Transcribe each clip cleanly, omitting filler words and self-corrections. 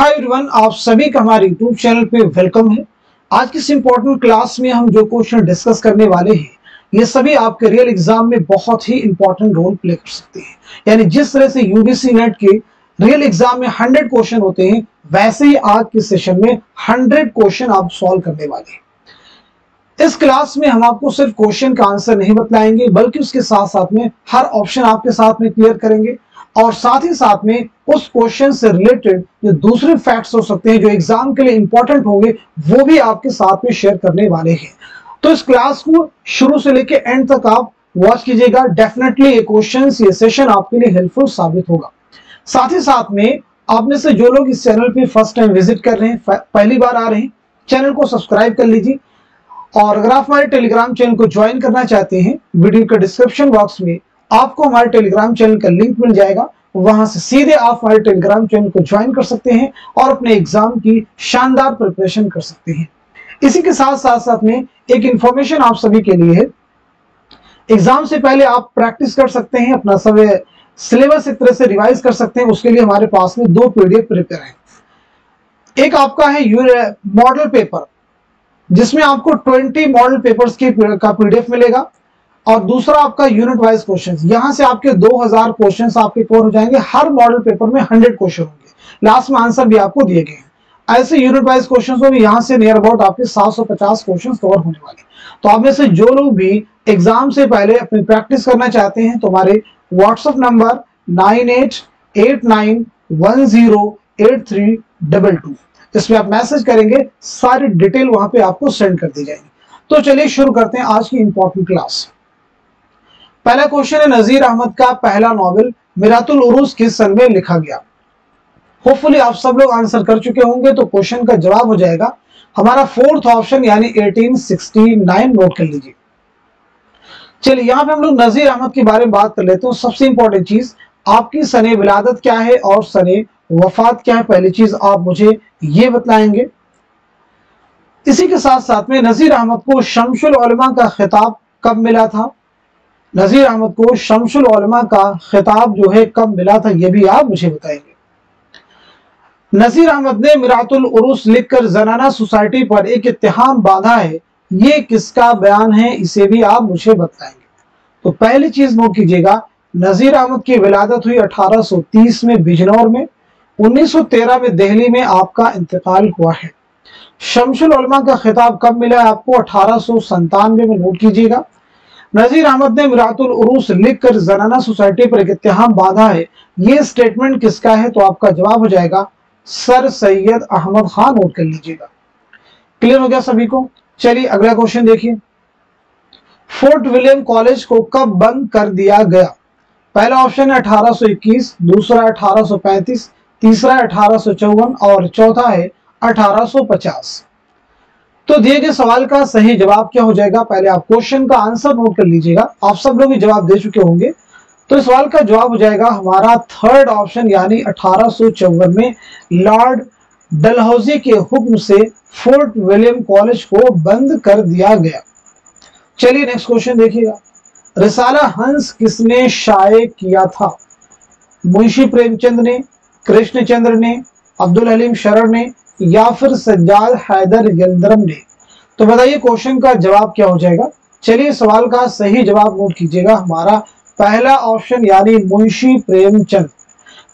Hi everyone, आप सभी का हमारे यूट्यूब चैनल पे वेलकम है। आज की इस इम्पोर्टेंट क्लास में हम जो क्वेश्चन डिस्कस करने वाले हैं, ये सभी आपके रियल एग्जाम में बहुत ही इंपॉर्टेंट रोल प्ले कर सकते हैं। यानी जिस तरह से यूजीसी नेट के रियल एग्जाम में 100 क्वेश्चन होते हैं, वैसे ही आज के सेशन में 100 क्वेश्चन आप सॉल्व करने वाले हैं। इस क्लास में हम आपको सिर्फ क्वेश्चन का आंसर नहीं बतलाएंगे, बल्कि उसके साथ साथ में हर ऑप्शन आपके साथ में क्लियर करेंगे और साथ ही साथ में उस क्वेश्चन से रिलेटेड जो दूसरे फैक्ट्स हो सकते हैं जो एग्जाम के लिए इंपॉर्टेंट होंगे, वो भी आपके साथ में शेयर करने वाले हैं। तो इस क्लास को शुरू से लेकर एंड तक आप वॉच कीजिएगा। डेफिनेटली ये क्वेश्चंस, ये सेशन आपके लिए हेल्पफुल साबित होगा। साथ ही साथ में आप में से जो लोग इस चैनल पे फर्स्ट टाइम विजिट कर रहे हैं, पहली बार आ रहे हैं, चैनल को सब्सक्राइब कर लीजिए। और अगर आप हमारे टेलीग्राम चैनल को ज्वाइन करना चाहते हैं, वीडियो के डिस्क्रिप्शन बॉक्स में आपको हमारे टेलीग्राम चैनल का लिंक मिल जाएगा। वहां से सीधे आप हमारे टेलीग्राम चैनल को ज्वाइन कर सकते हैं और अपने एग्जाम की शानदार प्रिपरेशन कर सकते हैं। इसी के साथ साथ में एक इंफॉर्मेशन आप सभी के लिए है। एग्जाम से पहले आप प्रैक्टिस कर सकते हैं, अपना सब सिलेबस एक तरह से रिवाइज कर सकते हैं। उसके लिए हमारे पास में 2 पीडीएफ प्रिपेयर है। एक आपका है मॉडल पेपर, जिसमें आपको 20 मॉडल पेपर्स का पीडीएफ मिलेगा, और दूसरा आपका यूनिट वाइज क्वेश्चंस। यहां से आपके 2000 क्वेश्चंस आपके कवर हो जाएंगे। हर मॉडल पेपर में 100 क्वेश्चन होंगे, लास्ट में आंसर भी आपको दिए गए हैं। ऐसे यूनिट वाइज क्वेश्चंस में यहां से नियर अबाउट आपके 750 क्वेश्चंस कवर होने वाले। तो आप में से जो लोग भी एग्जाम से पहले अपनी प्रैक्टिस करना चाहते हैं, तो हमारे व्हाट्सएप नंबर 9889108322, इसमें आप मैसेज करेंगे, सारी डिटेल वहां पे आपको सेंड कर दी जाएगी। तो चलिए शुरू करते हैं आज की इंपॉर्टेंट क्लास। पहला क्वेश्चन है, नजीर अहमद का पहला नॉवेल मिरातुल उरूस किस सन में लिखा गया? होपफुली आप सब लोग आंसर कर चुके होंगे, तो क्वेश्चन का जवाब हो जाएगा हमारा 4th ऑप्शन यानी 1869। नोट कर लीजिए। चलिए यहां पे हम लोग नजीर अहमद के बारे में बात कर लेते हैं। सबसे इंपॉर्टेंट चीज, आपकी सने विलादत क्या है और सने वफात क्या है, पहली चीज आप मुझे ये बतलाएंगे। इसी के साथ साथ में नजीर अहमद को शम्सुल उलमा का खिताब कब मिला था? नजीर अहमद को शम्सुल उलमा का खिताब जो है कब मिला था, ये भी आप मुझे बताएंगे। नजीर अहमद ने मिरातुल उरूस लिखकर जनाना सोसाइटी पर एक इत्तेहाम बांधा है, ये किसका बयान है, इसे भी आप मुझे बताएंगे। तो पहली चीज नोट कीजिएगा, नजीर अहमद की विलादत हुई 1830 में बिजनौर में। 1913 में दिल्ली में आपका इंतकाल हुआ है। शम्सुल उलमा का खिताब कब मिला है आपको? 1897 में। नोट कीजिएगा। नजीर अहमद ने मिरातुल उरूस लिखकर जनाना सोसाइटी पर एक इत्तेहाम बांधा है, ये स्टेटमेंट किसका है? तो आपका जवाब हो जाएगा सर सैयद अहमद खान। नोट कर लीजिएगा। क्लियर हो गया सभी को? चलिए अगला क्वेश्चन देखिए। फोर्ट विलियम कॉलेज को कब बंद कर दिया गया? पहला ऑप्शन है 1821, दूसरा 1835, तीसरा 1854 और चौथा है 1850। तो दिए गए सवाल का सही जवाब क्या हो जाएगा? पहले आप क्वेश्चन का आंसर नोट कर लीजिएगा। आप सब लोग जवाब दे चुके होंगे, तो इस सवाल का जवाब हो जाएगा हमारा 3rd ऑप्शन यानी 1854 में लॉर्ड डलहौजी के हुक्म से फोर्ट विलियम कॉलेज को बंद कर दिया गया। चलिए नेक्स्ट क्वेश्चन देखिएगा। रिसाला हंस किसने शाये किया था? मुंशी प्रेमचंद ने, कृष्णचंद्र ने, अब्दुल हलीम शरर ने या फिर सज्जाद हैदर यलदरम ने? तो बताइए क्वेश्चन का जवाब क्या हो जाएगा? चलिए सवाल का सही जवाब नोट कीजिएगा, हमारा पहला ऑप्शन यानी मुंशी प्रेमचंद।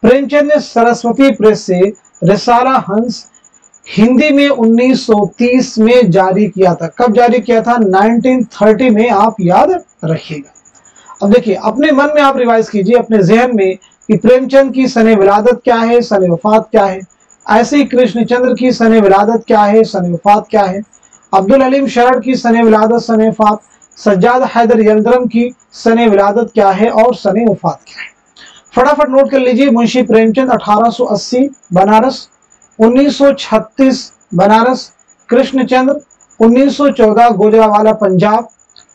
प्रेमचंद ने सरस्वती प्रेस से रिसाला हंस हिंदी में 1930 में जारी किया था। कब जारी किया था? 1930 में। आप याद रखिएगा। अब देखिए, अपने मन में आप रिवाइज कीजिए, अपने जहन में, कि प्रेमचंद की सने विलादत क्या है, सने वफात क्या है। ऐसे ही कृष्णचंद्र की सने विलादत क्या है, सने वफात क्या है। अब्दुल हलीम शरर की सने विलादत, सने वफात। सज्जाद हैदर यलदरम की सने विलादत क्या है और सने वफात क्या है। फटाफट नोट कर लीजिए। मुंशी प्रेमचंद 1880 बनारस, 1936 बनारस। कृष्णचंद्र 1914 गुजरावाला पंजाब,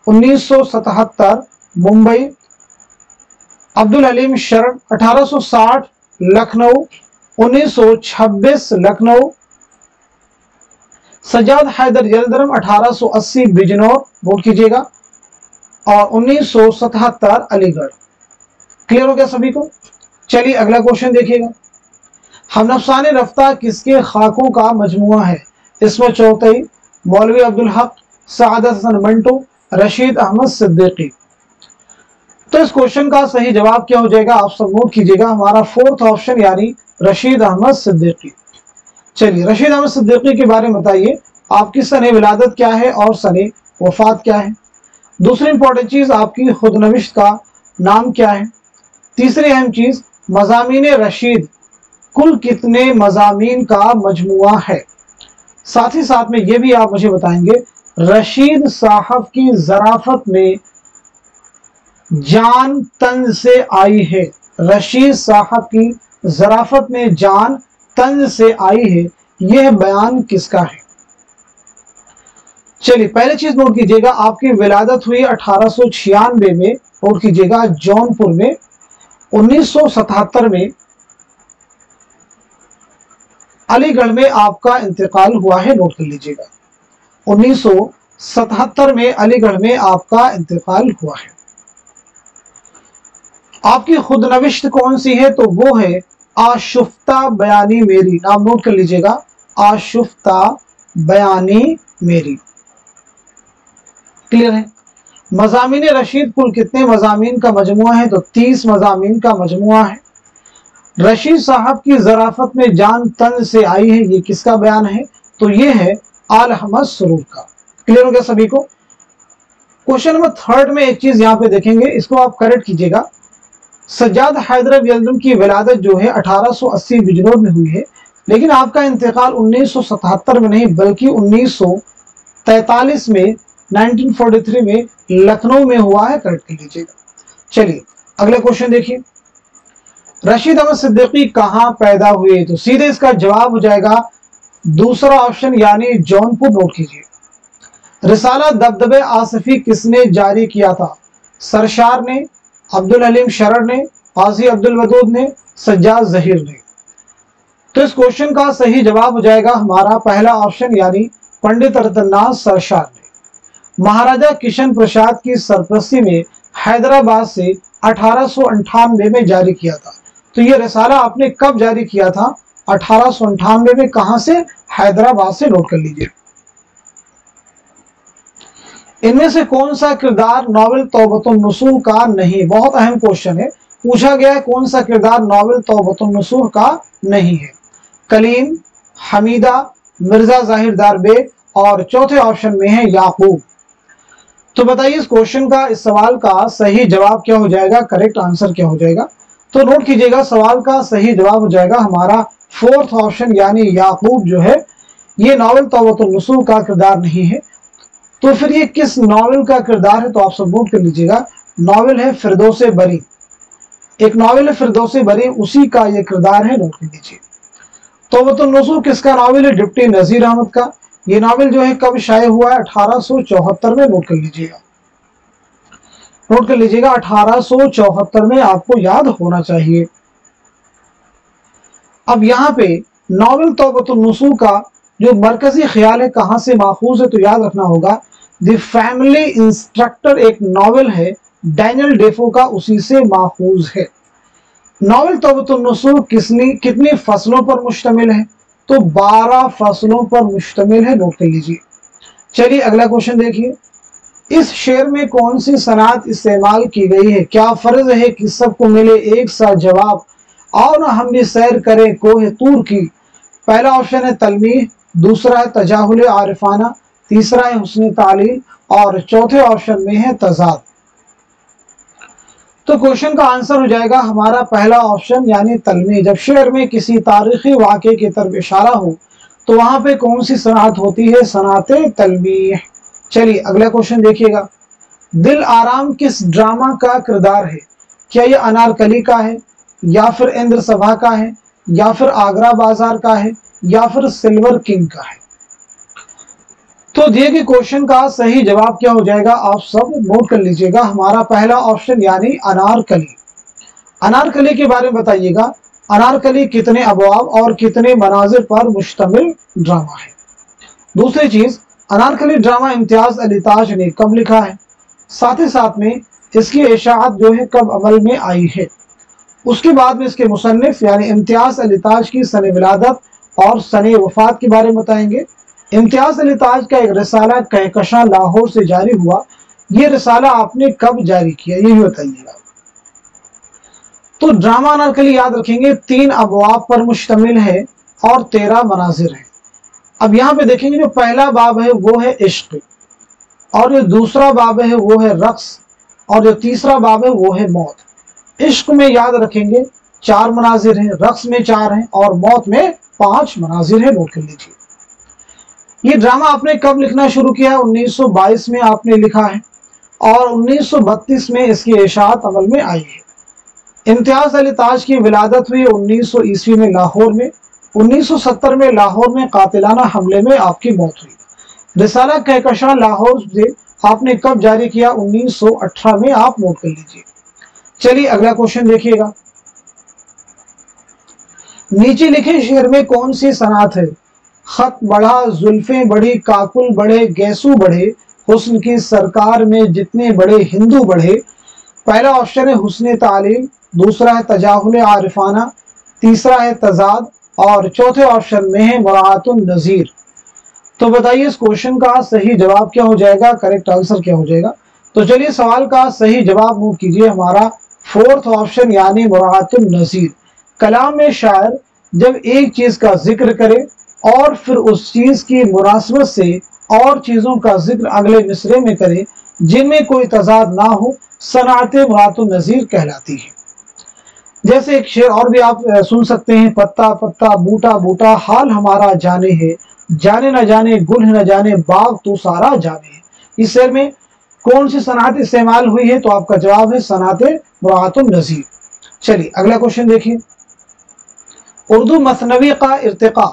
1977 मुंबई। अब्दुल हलीम शरर 1860 लखनऊ, 1926 लखनऊ। सज्जाद हैदर यलदरम 1880 बिजनौर। नोट कीजिएगा। और 1977 अलीगढ़। क्लियर हो गया सभी को? चलिए अगला क्वेश्चन देखिएगा। हमनफ्साने रफ्ता किसके खाकों का मजमुआ है? इसमें चौथई, मौलवी अब्दुल हक, सआदत हसन मंटो, रशीद अहमद सिद्दीकी। तो इस क्वेश्चन का सही जवाब क्या हो जाएगा? आप सब नोट कीजिएगा, हमारा फोर्थ ऑप्शन यानी रशीद अहमद सिद्दीकी। चलिए, रशीद अहमद सिद्दीकी के बारे में बताइए, आपकी सने विलादत क्या है और सने वफात क्या है? दूसरी इंपॉर्टेंट चीज, आपकी खुदनविश्त का नाम क्या है? तीसरी अहम चीज, मज़ामीन रशीद कुल कितने मज़ामीन का मजमुआ है? साथ ही साथ में ये भी आप मुझे बताएंगे, रशीद साहब की ज़राफ़त में जान तंज से आई है। रशीद साहब की ज़राफ़त में जान तंज से आई है, यह बयान किसका है? चलिए, पहले चीज नोट कीजिएगा, आपकी विलादत हुई 1896 में, नोट कीजिएगा जौनपुर में। 1977 में अलीगढ़ में आपका इंतकाल हुआ है, नोट कर लीजिएगा। 1977 में अलीगढ़ में आपका इंतकाल हुआ है। आपकी खुदनविश्त कौन सी है? तो वो है आशुफ्ता बयानी मेरी। नाम नोट कर लीजिएगा, आशुफ्ता बयानी मेरी। क्लियर है? मज़ामीन रशीद कुल कितने मज़ामीन का मजमुआ है? तो 30 मज़ामीन का मजमुआ है। रशीद साहब की ज़राफ़त में जान तन से आई है, ये किसका बयान है? तो ये है आल अहमद सुरूर का। क्लियर हो गया सभी को? क्वेश्चन नंबर 3 में एक चीज यहाँ पे देखेंगे, इसको आप करेक्ट कीजिएगा। सज्जाद हैदर यल्दुम की विलादत जो है 1880 बिजनौर में हुई है, लेकिन आपका इंतकाल 1977 में नहीं बल्कि 1943 में 1943 में लखनऊ में हुआ है। करेक्ट कर लीजिएगा। चलिए, अगला क्वेश्चन देखिए, रशीद अहमद सिद्दीकी कहाँ पैदा हुए? तो सीधे इसका जवाब हो जाएगा दूसरा ऑप्शन यानी जौनपुर। नोट कीजिए, रिसाला दबदबे आसिफी किसने जारी किया था? सरशार ने, अब्दुल हलीम शरर ने, काजी अब्दुल वदूद ने, सज्जाद जहीर ने। तो इस क्वेश्चन का सही जवाब हो जाएगा हमारा पहला ऑप्शन यानी पंडित रतननाथ सरशार ने। महाराजा किशन प्रसाद की सरपरस्ती में हैदराबाद से 1898 में जारी किया था। तो ये रिसाला आपने कब जारी किया था? 1898 में। कहां से? हैदराबाद से। नोट कर लीजिए। इनमें से कौन सा किरदार नॉवेल तौबतुन नसूह का नहीं? बहुत अहम क्वेश्चन है, पूछा गया है कौन सा किरदार नॉवेल तौबतुन नसूह का नहीं है? कलीम, हमीदा, मिर्जा जाहिर दारबे और चौथे ऑप्शन में है याकूब। तो बताइए इस क्वेश्चन का, इस सवाल का सही जवाब क्या हो जाएगा? करेक्ट आंसर क्या हो जाएगा? तो नोट कीजिएगा, सवाल का सही जवाब हो जाएगा हमारा फोर्थ ऑप्शन यानी याकूब जो है, ये नॉवेल तौबतुन नसूह का किरदार नहीं है। तो फिर ये किस नॉवेल का किरदार है? तो आप सब नोट कर लीजिएगा, नॉवेल है फिरदौसे बरी। एक नॉवेल है फिरदौसे बरी, उसी का ये किरदार है। नोट कर लीजिए। तौबतुन नसूह किसका नॉवेल है? डिप्टी नजीर अहमद का। ये नॉवेल जो है कब शाये हुआ है? 1874 में। नोट कर लीजिएगा, नोट कर लीजिएगा 1874 में, आपको याद होना चाहिए। अब यहाँ पे नॉवेल तौबतुन नसूह का जो मरकजी ख्याल है कहां से माखूज है? तो याद रखना होगा, द फैमिली इंस्ट्रक्टर एक नॉवेल है डैनियल डेफो का, उसी से माखूज है। नॉवेल तौबतुन नसूह कितनी फसलों पर मुश्तमिल है? तो 12 फसलों पर मुश्तमिल है। नोट कर लीजिए। चलिए अगला क्वेश्चन देखिए, इस शेर में कौन सी सनात इस्तेमाल की गई है? क्या फर्ज है कि सबको मिले एक सा जवाब, आओ ना हम भी सैर करें कोहे तूर की। पहला ऑप्शन है तलमीह, दूसरा है तजाहुल आरिफाना, तीसरा है हुस्न तालील और चौथे ऑप्शन में है तजाद। तो क्वेश्चन का आंसर हो जाएगा हमारा पहला ऑप्शन यानी तलमीह। जब शेर में किसी तारीखी वाक़े की तरफ इशारा हो तो वहां पे कौन सी सनात होती है? सनात तलमीह। चलिए अगला क्वेश्चन देखिएगा, दिल आराम किस ड्रामा का किरदार है? क्या ये अनारकली का है, या फिर इंद्र सभा का है, या फिर आगरा बाजार का है, या फिर सिल्वर किंग का है? तो दिए गए क्वेश्चन का सही जवाब क्या हो जाएगा? आप सब नोट कर लीजिएगा, हमारा पहला ऑप्शन यानी अनारकली। अनारकली के बारे में बताइएगा, अनारकली कितने अबवाब और कितने मनाजिर पर मुश्तमिल ड्रामा है? दूसरी चीज, अनारकली ड्रामा इम्तियाज अली ताज ने कब लिखा है? साथ ही साथ में इसकी इशाअत जो है कब अमल में आई है? उसके बाद में इसके मुसन्निफ यानी इम्तियाज अली ताज की सन विलादत और सन वफात के बारे में बताएंगे। इम्तियाज अली ताज का एक रिसाला कहकशां लाहौर से जारी हुआ, ये रिसाला आपने कब जारी किया ये भी बताइएगा। तो ड्रामा अनारकली याद रखेंगे 3 अबवाब पर मुश्तमिल है और 13 मनाजिर है। अब यहाँ पे देखेंगे जो पहला बाब है वो है इश्क, और जो दूसरा बाब है वो है रक्स, और जो तीसरा बाब है वो है मौत। इश्क में याद रखेंगे 4 मनाजिर हैं, रक्स में 4 हैं और मौत में 5 मनाजिर है, नोट कर लीजिए। ये ड्रामा आपने कब लिखना शुरू किया है? 1922 में आपने लिखा है और 1932 में इसकी इशाअत अमल में आई है। इम्तियाज अली ताज की विलादत हुई 1900 ईस्वी में लाहौर में। 1970 में लाहौर में कातिलाना हमले में आपकी मौत हुई। रिसाला कहकशां लाहौर से आपने कब जारी किया? 1918 में, आप नोट कर लीजिए। चलिए अगला क्वेश्चन देखिएगा। नीचे लिखे शेर में कौन सी सनात है? खत बढ़ा, जुल्फें बढ़ी, काकुल बढ़े, गैसू बढ़े, हुस्न की सरकार में जितने बड़े हिंदू बढ़े। पहला ऑप्शन है हुस्न तालीम, दूसरा है तजाहुल आरिफाना, तीसरा है तजाद और चौथे ऑप्शन में है मुराअतुन नजीर। तो बताइए इस क्वेश्चन का सही जवाब क्या हो जाएगा, करेक्ट आंसर क्या हो जाएगा? तो चलिए सवाल का सही जवाब नोट कीजिए, हमारा 4th ऑप्शन यानी मुराअतुन नजीर। कलाम में शायर जब एक चीज का जिक्र करे और फिर उस चीज की मुनासबत से और चीजों का जिक्र अगले मिसरे में करे जिनमें कोई तजाद ना हो, सनात मुराअतुन नजीर कहलाती है। जैसे एक शेर और भी आप सुन सकते हैं, पत्ता पत्ता बूटा बूटा हाल हमारा जाने है, जाने न जाने गुल न जाने बाग तो सारा जाने है। इस शेर में कौन सी सनात इस्तेमाल हुई है? तो आपका जवाब है सनात मुराअतुन नजीर। चलिए अगला क्वेश्चन देखिए। उर्दू मसनवी का इर्तिका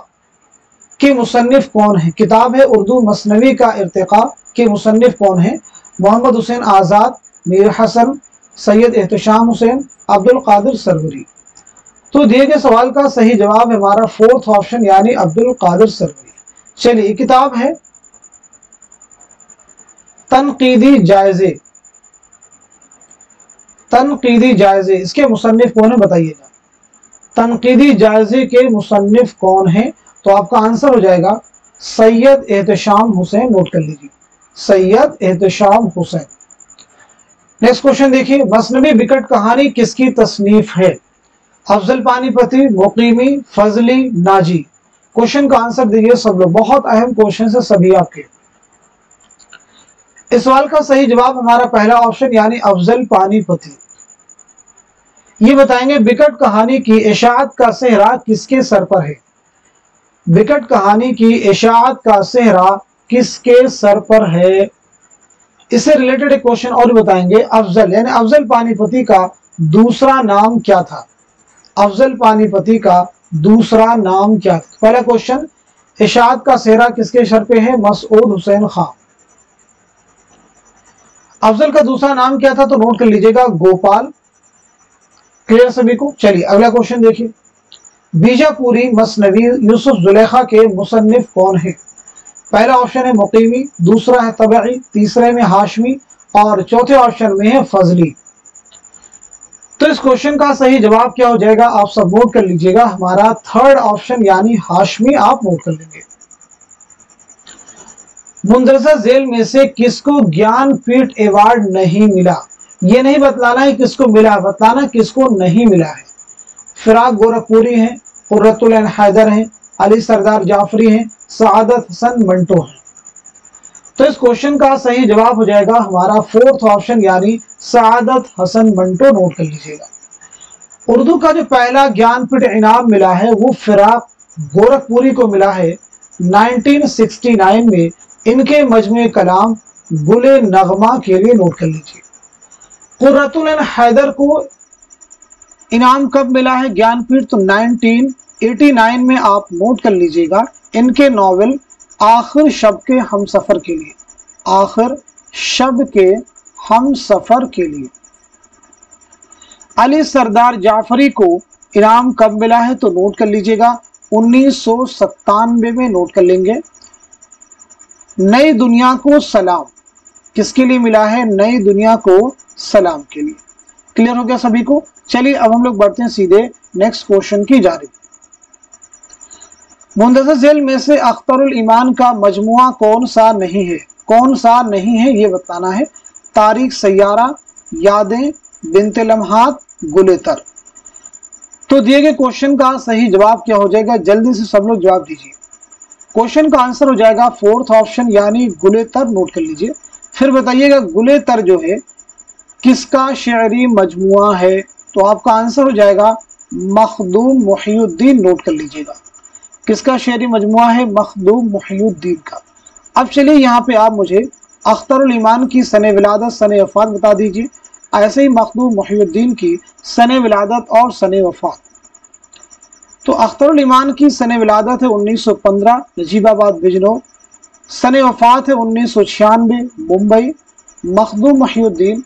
के मुसन्निफ कौन है? किताब है उर्दू मसनवी का इर्तिका के मुसन्निफ कौन है? मोहम्मद हुसैन आज़ाद, मीर हसन, सैयद एहतशाम हुसैन, अब्दुल कादिर सरवरी। तो दिए गए सवाल का सही जवाब है हमारा 4th ऑप्शन यानी अब्दुल कादिर सरवरी। चलिए किताब है तनकीदी जायजे, तनकीदी जायजे, इसके मुसन्निफ कौन है बताइएगा। तनकीदी जायजे के मुसन्निफ कौन है? तो आपका आंसर हो जाएगा सैयद एहतशाम हुसैन, नोट कर लीजिए, सैयद एहतशाम हुसैन। नेक्स्ट क्वेश्चन देखिए। मसनवी बिकट कहानी किसकी तसनीफ है? अफजल पानीपती, मुकीमी, फजली, नाजी। क्वेश्चन का आंसर दीजिए सब लोग, बहुत अहम क्वेश्चन है सभी आपके। इस सवाल का सही जवाब हमारा पहला ऑप्शन यानी अफजल पानीपती। ये बताएंगे बिकट कहानी की इशाअत का सेहरा किसके सर पर है? बिकट कहानी की इशाअत का सेहरा किसके सर पर है? इससे रिलेटेड एक क्वेश्चन और बताएंगे। अफजल यानी अफजल पानीपती का दूसरा नाम क्या था? अफजल पानीपती का दूसरा नाम क्या था? पहला क्वेश्चन, इशाअत का सेहरा किसके सर पे है? मसऊद हुसैन खान। अफजल का दूसरा नाम क्या था? तो नोट कर लीजिएगा, गोपाल। क्लियर सभी को? चलिए अगला क्वेश्चन देखिए। बीजापुरी मसनवी यूसुफ जुलेखा के मुसन्निफ कौन है? पहला ऑप्शन है मुकीमी, दूसरा है तबई, तीसरे में हाशमी और चौथे ऑप्शन में है फजली। तो इस क्वेश्चन का सही जवाब क्या हो जाएगा? आप सब नोट कर लीजिएगा, हमारा 3rd ऑप्शन यानी हाशमी, आप नोट कर लेंगे। मुंदरजा झेल में से किसको ज्ञानपीठ अवार्ड नहीं मिला? ये नहीं बतलाना है किसको मिला, बतलाना किसको नहीं मिला है। फिराक गोरखपुरी हैं, कुर्रतुल ऐन हैदर हैं, अली सरदार जाफरी हैं, सआदत हसन मंटो हैं। तो इस क्वेश्चन का सही जवाब हो जाएगा हमारा 4th ऑप्शन यानी सआदत हसन मंटो, नोट कर लीजिएगा। उर्दू का जो पहला ज्ञानपीठ इनाम मिला है वो फिराक गोरखपुरी को मिला है 1969 में, इनके मजमे कलाम गुले नगमा के लिए, नोट कर लीजिए। कुर्रतुल ऐन हैदर को इनाम कब मिला है ज्ञानपीठ? तो 1989 में, आप नोट कर लीजिएगा, इनके नॉवेल आखिर शब के हम सफर के लिए, आखिर शब के हम सफर के लिए। अली सरदार जाफरी को इनाम कब मिला है? तो नोट कर लीजिएगा 1997 में, नोट कर लेंगे। नई दुनिया को सलाम किसके लिए मिला है? नई दुनिया को सलाम के लिए। क्लियर हो गया सभी को? चलिए अब हम लोग बढ़ते हैं सीधे नेक्स्ट क्वेश्चन की जानिब। मुंतज़र झेल में से अख्तरुल ईमान का मजमुआ कौन सा नहीं है? कौन सा नहीं है ये बताना है। तारीख सैयारा, यादें, बिन्ते लम्हात, गुलेतर। तो दिए गए क्वेश्चन का सही जवाब क्या हो जाएगा? जल्दी से सब लोग जवाब दीजिए। क्वेश्चन का आंसर हो जाएगा फोर्थ ऑप्शन यानी गुलेतर। नोट कर लीजिए। फिर बताइएगा गुलेतर जो है किसका शेरी मजमुआ है? तो आपका आंसर हो जाएगा मखदूम मुहियुद्दीन। नोट कर लीजिएगा किसका शेरी मजमुआ है? मखदूम मुहियुद्दीन का। अब चलिए यहाँ पे आप मुझे अख्तरुल ईमान की सने विलादत सने वफात बता दीजिए, ऐसे ही मखदूम मुहियुद्दीन की सने विलादत और सने वफात। तो अख्तरुल ईमान की सने विलादत है 1915 नजीबाबाद बिजनौर, सने वफात है 1996 मुंबई। मखदूम मुहियुद्दीन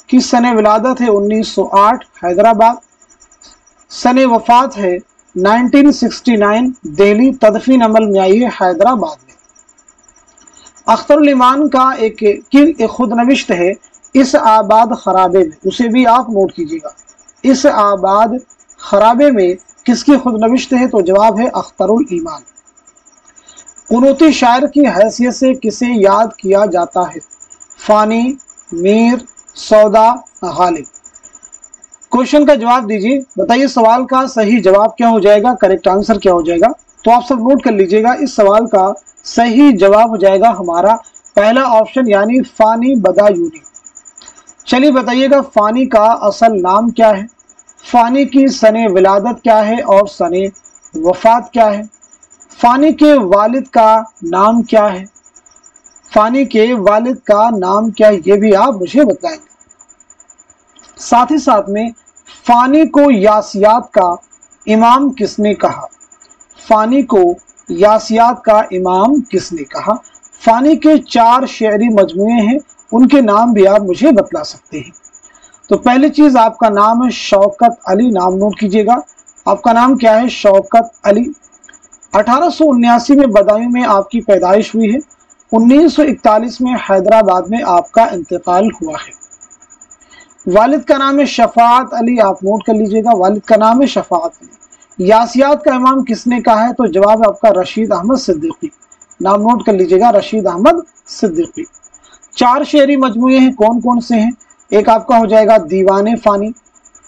की सने विलादत है 1908 हैदराबाद, सने वफात है 1969 दिल्ली, तदफीन अमल में आई है हैदराबाद में। अख्तरुल ईमान का एक खुद नविश्त है इस आबाद खराबे में, उसे भी आप नोट कीजिएगा। इस आबाद खराबे में किसकी खुद नविश्त है? तो जवाब है अख्तरुल ईमान। कुनूती शायर की हैसियत से किसे याद किया जाता है? फानी, मीर, सौदा, गालिब। क्वेश्चन का जवाब दीजिए। बताइए सवाल का सही जवाब क्या हो जाएगा? करेक्ट आंसर क्या हो जाएगा? तो आप सब नोट कर लीजिएगा। इस सवाल का सही जवाब हो जाएगा हमारा पहला ऑप्शन यानी फानी बदायूनी। चलिए बताइएगा फानी का असल नाम क्या है, फानी की सने विलादत क्या है और सने वफात क्या है, फानी के वालिद का नाम क्या है, फानी के वालिद का नाम क्या है, ये भी आप मुझे बताएंगे। साथ ही साथ में फानी को यासियात का इमाम किसने कहा? फानी को यासियात का इमाम किसने कहा? फानी के 4 शेरी मजमुए हैं, उनके नाम भी आप मुझे बतला सकते हैं। तो पहली चीज आपका नाम है शौकत अली। नाम नोट कीजिएगा। आपका नाम क्या है? शौकत अली। 1879 में बदायूं में आपकी पैदाइश हुई है। 1941 में हैदराबाद में आपका इंतकाल हुआ है। वालिद का नाम है शफाअत अली। आप नोट कर लीजिएगा, वालिद का नाम है शफाअत अली। यासियात का इमाम किसने कहा है? तो जवाब है आपका रशीद अहमद सिद्दीकी। नाम नोट कर लीजिएगा, रशीद अहमद सिद्दीकी। 4 शेरी मजमुए हैं, कौन कौन से हैं? एक आपका हो जाएगा दीवाने फानी,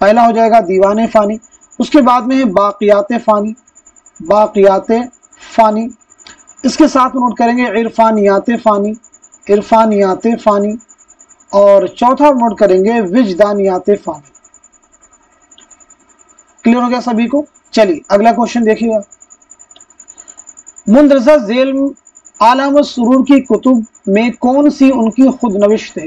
पहला हो जाएगा दीवाने फानी। उसके बाद में है बाकियाते फानी, बाकियाते फानी। इसके साथ नोट करेंगे इरफानियाते फानी, इरफानियाते फानी। और चौथा नोट करेंगे विजदानियाते फानी। क्लियर हो गया सभी को? चलिए अगला क्वेश्चन देखिएगा। मुंदरजा झेल आलम सुरूर की कुतुब में कौन सी उनकी खुद नविश्त है?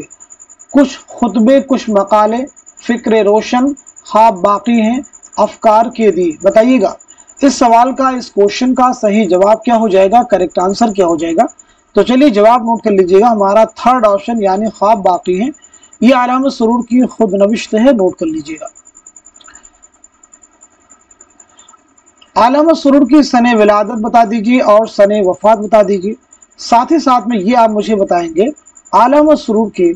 कुछ खुतबे, कुछ मकाले, फिक्र रोशन, ख्वाब बाकी हैं, अफकार के दिए। बताइएगा इस सवाल का, इस क्वेश्चन का सही जवाब क्या हो जाएगा? करेक्ट आंसर क्या हो जाएगा? तो चलिए जवाब नोट कर लीजिएगा। हमारा थर्ड ऑप्शन यानी ख्वाब बाकी हैं, ये आलम सुरूर की खुद नविश्त है। नोट कर लीजिएगा। आलम सुरूर की सने विलादत बता दीजिए और सने वफात बता दीजिए। साथ ही साथ में ये आप मुझे बताएंगे आलम सुरूर के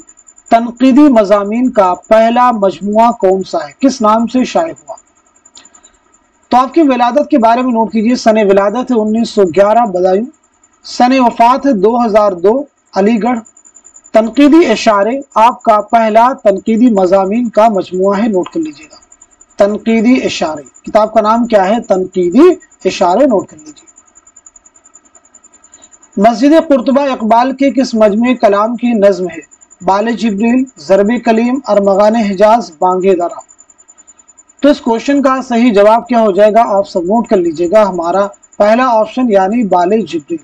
तनकीदी मज़ामीन का पहला मजमुआ कौन सा है, किस नाम से शाये हुआ? तो आपकी विलादत के बारे में नोट कीजिए। सने विलादत है 1911 बदायूं, सने वफात है 2002 अलीगढ़। तनकीदी इशारे आपका पहला तनकीदी मज़ामीन का मजमुआ है। नोट कर लीजिएगा, तनकीदी इशारे। किताब का नाम क्या है? तनकीदी इशारे। नोट कर लीजिए। मस्जिद कुर्तुबा इकबाल के किस मजमूए कलाम की नज्म है? बाले जिब्रील, ज़रबे कलीम, अरमगाने हिजाज, बांगे दरा। तो इस क्वेश्चन का सही जवाब क्या हो जाएगा? आप सब नोट कर लीजिएगा। हमारा पहला ऑप्शन यानी बाले जिब्रील।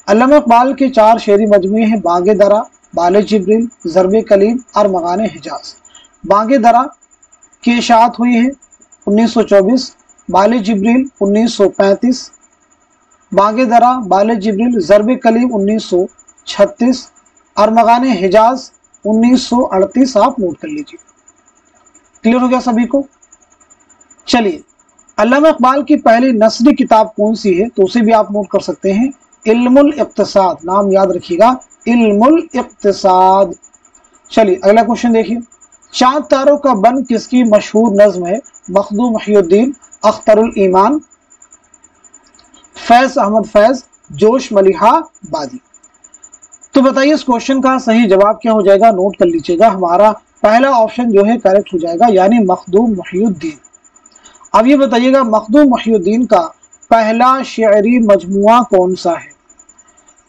अल्लामा इकबाल के 4 शेरी मजमूए हैं, बांगे दरा, बाले जिब्रील, ज़रबे कलीम, अरमगाने हिजाज। बांगे दरा की इशाअत हुई है 1924, बाले जिब्रील 1935, बांगे दरा, बाले जिब्रील, ज़रबे कलीम 1936, अरमगाने हिजाज 1938। आप नोट कर लीजिए। क्लियर हो गया सभी को? चलिए अल्लामा इकबाल की पहली नस्री किताब कौन सी है? तो उसे भी आप नोट कर सकते हैं, इल्मुल इक्तिसाद। नाम याद रखिएगा, इल्मुल इक्तिसाद। चलिए अगला क्वेश्चन देखिए। चांद तारों का बन किसकी मशहूर नज्म है? मखदूम मुहियुद्दीन, अख्तरुल ईमान, फैज अहमद फैज, जोश मलिहा बादी। तो बताइए इस क्वेश्चन का सही जवाब क्या हो जाएगा? नोट कर लीजिएगा, हमारा पहला ऑप्शन जो है करेक्ट हो जाएगा, यानी मखदूम मुहियुद्दीन। अब ये बताइएगा मखदूम मुहियुद्दीन का पहला शेरी मजमुआ कौन सा है?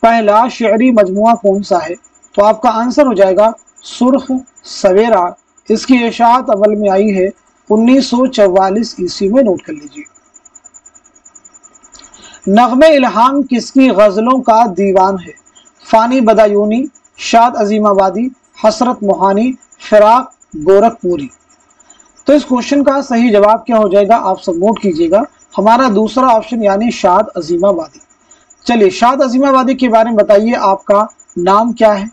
पहला शेरी मजमुआ कौन सा है? तो आपका आंसर हो जाएगा सुर्ख सवेरा। इसकी इशाअत अमल में आई है 1944 ईस्वी में। नोट कर लीजिए। नग़्मे इल्हाम किसकी गजलों का दीवान है? फानी बदायूनी, शाद अजीमाबादी, हसरत मोहानी, फिराक गोरखपुरी। तो इस क्वेश्चन का सही जवाब क्या हो जाएगा? आप सब नोट कीजिएगा, हमारा दूसरा ऑप्शन यानी शाद अजीमाबादी। चलिए शाद अजीमाबादी के बारे में बताइए, आपका नाम क्या है,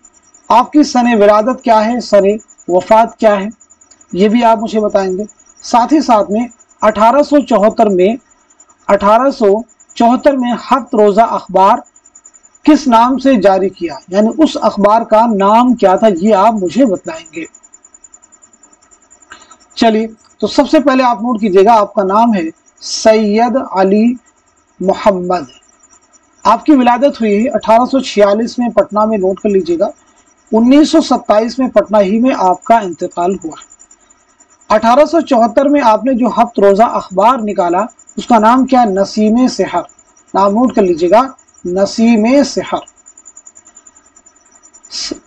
आपकी सने विलादत क्या है, सने वफात क्या है, ये भी आप मुझे बताएंगे। साथ ही साथ में 1874 में हफ्त रोज़ा अखबार किस नाम से जारी किया, यानी उस अखबार का नाम क्या था, ये आप मुझे बताएंगे। चलिए तो सबसे पहले आप नोट कीजिएगा, आपका नाम है सैयद अली मोहम्मद। आपकी विलादत हुई है 1846 में पटना में। नोट कर लीजिएगा। 1927 में पटना ही में आपका इंतकाल हुआ। 1874 में आपने जो हफ्त रोज़ा अखबार निकाला उसका नाम क्या है? नसीम सेहर। नाम नोट कर लीजिएगा, नसीम सेहर।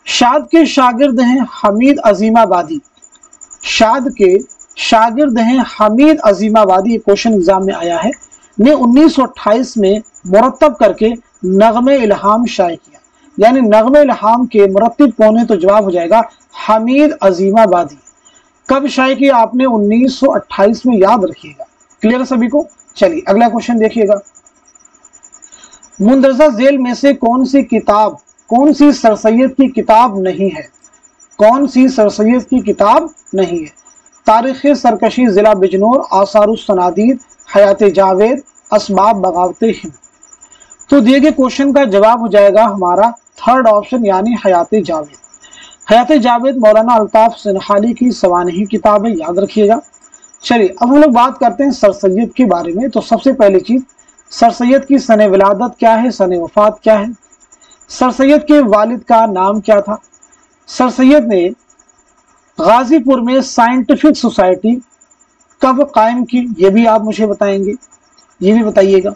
शाद के शागिर्द हैं हमीद अजीमाबादी। शाद के शागिर्द हैं हमीद अजीमाबादी। ये क्वेश्चन एग्जाम में आया है। ने 1928 में मुरत्तब करके नग़्मे इल्हाम शाये किया, यानी नग़्मे इल्हाम के मुरत्तिब कौन है? तो जवाब हो जाएगा हमीद अजीमाबादी। कब शाये किया आपने? 1928 में, याद रखिएगा। क्लियर है सभी को? चलिए अगला क्वेश्चन देखिएगा। मुंदरजा झेल में से कौन सी किताब, कौन सी सरसैयद की किताब नहीं है? कौन सी सरसैयद की किताब नहीं है? तारीख़ सरकशी जिला बिजनौर, आसारुस सनादीद, हयात जावेद, असबाब बगावत हिंद। तो दिए गए क्वेश्चन का जवाब हो जाएगा हमारा थर्ड ऑप्शन, यानी हयात जावेद। हयात जावेद मौलाना अल्ताफ सिनहाली की सवानही किताब है, याद रखिएगा। चलिए अब हम लोग बात करते हैं सरसैयद के बारे में। तो सबसे पहली चीज, सरसैयद की सने विलादत क्या है, सने वफात क्या है? सरसैयद के वालिद का नाम क्या था? सरसैयद ने गाजीपुर में साइंटिफिक सोसाइटी कब कायम की, ये भी आप मुझे बताएंगे, ये भी बताइएगा।